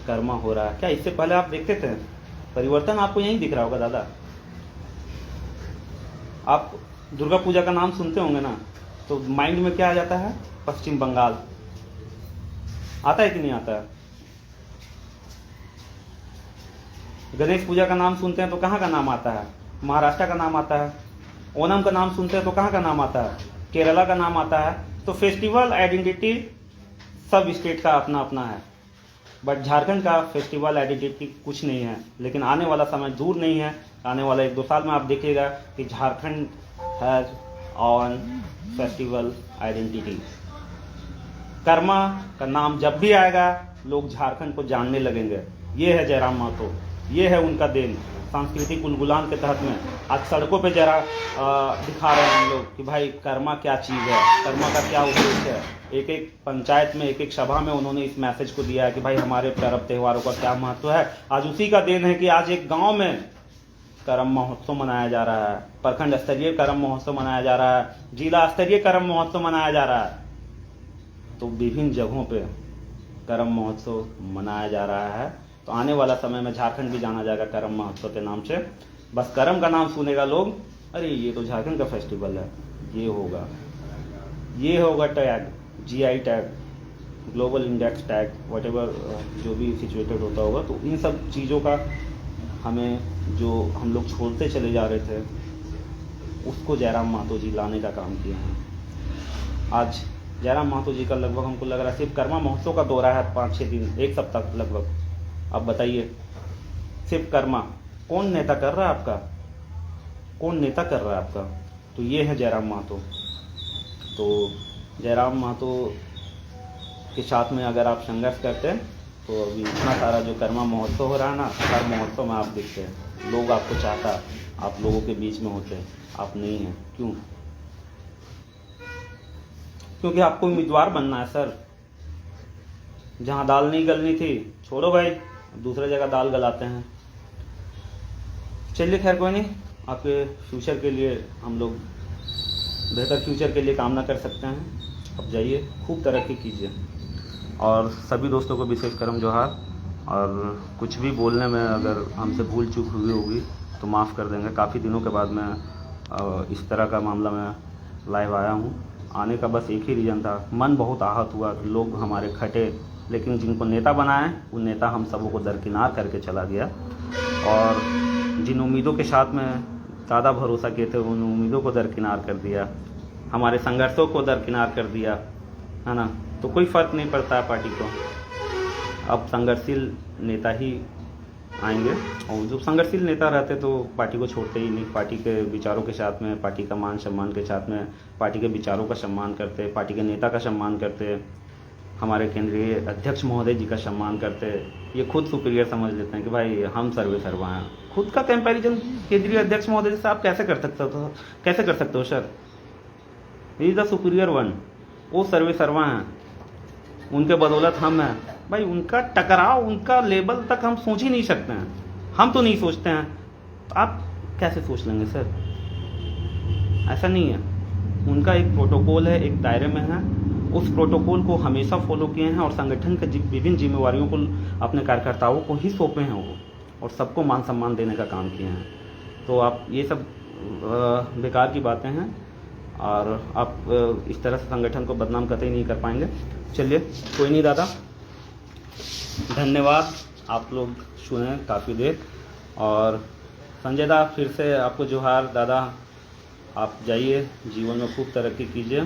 कर्मा हो रहा है। क्या इससे पहले आप देखते थे? परिवर्तन आपको यहीं दिख रहा होगा दादा। आप दुर्गा पूजा का नाम सुनते होंगे ना, तो माइंड में क्या आ जाता है? पश्चिम बंगाल आता है कि नहीं आता है? गणेश पूजा का नाम सुनते हैं तो कहाँ का नाम आता है? महाराष्ट्र का नाम आता है। ओणम का नाम सुनते हैं तो कहाँ का नाम आता है? केरला का नाम आता है। तो फेस्टिवल आइडेंटिटी सब स्टेट का अपना अपना है, बट झारखंड का फेस्टिवल आइडेंटिटी कुछ नहीं है। लेकिन आने वाला समय दूर नहीं है, आने वाला 1-2 साल में आप देखिएगा कि Jharkhand has on festival identity. Karma का नाम जब भी आएगा लोग झारखंड को जानने लगेंगे। ये है जयराम महतो, ये है उनका देन। सांस्कृतिक उलगुलान के तहत में आज सड़कों पे जरा दिखा रहे हैं हम लोग कि भाई कर्मा क्या चीज़ है, कर्मा का क्या उद्देश्य है। एक एक पंचायत में, एक एक सभा में उन्होंने इस मैसेज को दिया है कि भाई हमारे पर्व त्योहारों का क्या महत्व है। आज उसी का देन है कि आज एक गांव में कर्म महोत्सव मनाया जा रहा है, प्रखंड स्तरीय कर्म महोत्सव मनाया जा रहा है, जिला स्तरीय कर्म महोत्सव मनाया जा रहा है। तो विभिन्न जगहों पे कर्म महोत्सव मनाया जा रहा है। तो आने वाला समय में झारखंड भी जाना जाएगा कर्म महोत्सव के नाम से। बस कर्म का नाम सुनेगा लोग, अरे ये तो झारखंड का फेस्टिवल है, ये होगा tag, GI tag, global index tag, whatever जो भी सिचुएटेड होता होगा। तो इन सब चीज़ों का हमें, जो हम लोग छोड़ते चले जा रहे थे, उसको जयराम महतो जी लाने का काम किए हैं। आज जयराम महतो जी का लगभग हमको लग रहा है सिर्फ कर्मा महोत्सव का दौरा है 5-6 दिन, 1 सप्ताह लगभग। अब बताइए, सिर्फ कर्मा कौन नेता कर रहा है आपका? कौन नेता कर रहा है आपका? तो ये है जयराम महतो। तो जयराम महतो के साथ में अगर आप संघर्ष करते हैं तो अभी इतना सारा जो कर्मा महोत्सव हो रहा है ना, हर महोत्सव में आप देखते हैं लोग आपको चाहता, आप लोगों के बीच में होते, आप नहीं हैं। क्यों? क्योंकि आपको उम्मीदवार बनना है सर। जहाँ दाल नहीं गलनी थी, छोड़ो भाई, दूसरे जगह दाल गलाते हैं। चलिए खैर कोई नहीं, आपके फ्यूचर के लिए हम लोग बेहतर फ्यूचर के लिए कामना कर सकते हैं। अब जाइए, खूब तरक्की कीजिए। और सभी दोस्तों को विशेष करम जोहार। और कुछ भी बोलने में अगर हमसे भूल चूक हुई होगी तो माफ़ कर देंगे। काफ़ी दिनों के बाद मैं इस तरह का मामला में लाइव आया हूँ। आने का बस एक ही रीज़न था, मन बहुत आहत हुआ, लोग हमारे खटे, लेकिन जिनको नेता बनाए वो नेता हम सबों को दरकिनार करके चला गया। और जिन उम्मीदों के साथ में ज़्यादा भरोसा किए थे उन उम्मीदों को दरकिनार कर दिया, हमारे संघर्षों को दरकिनार कर दिया, है ना। तो कोई फ़र्क नहीं पड़ता है पार्टी को। अब संघर्षशील नेता ही आएंगे, और जो संघर्षशील नेता रहते तो पार्टी को छोड़ते ही नहीं। पार्टी के विचारों के साथ में, पार्टी का मान सम्मान के साथ में, पार्टी के विचारों का सम्मान करते, पार्टी के नेता का सम्मान करते, हमारे केंद्रीय अध्यक्ष महोदय जी का सम्मान करते। ये खुद सुपीरियर समझ लेते हैं कि भाई हम सर्वे सर्वा हैं। खुद का कंपैरिजन केंद्रीय अध्यक्ष महोदय से आप कैसे कर सकते हो sir? He is the superior one, वो सर्वे सर्वा हैं, उनके बदौलत हम हैं। भाई उनका टकराव, उनका लेवल तक हम सोच ही नहीं सकते हैं। हम तो नहीं सोचते हैं, तो आप कैसे सोच लेंगे सर? ऐसा नहीं है। उनका एक प्रोटोकॉल है, एक दायरे में है, उस प्रोटोकॉल को हमेशा फॉलो किए हैं और संगठन के विभिन्न जिम्मेवारियों को अपने कार्यकर्ताओं को ही सौंपे हैं वो, और सबको मान सम्मान देने का काम किए हैं। तो आप ये सब बेकार की बातें हैं और आप इस तरह से संगठन को बदनाम कतई नहीं कर पाएंगे। चलिए कोई नहीं दादा, धन्यवाद, आप लोग सुने काफ़ी देर। और संजय दा फिर से आपको जोहार दादा, आप जाइए, जीवन में खूब तरक्की कीजिए।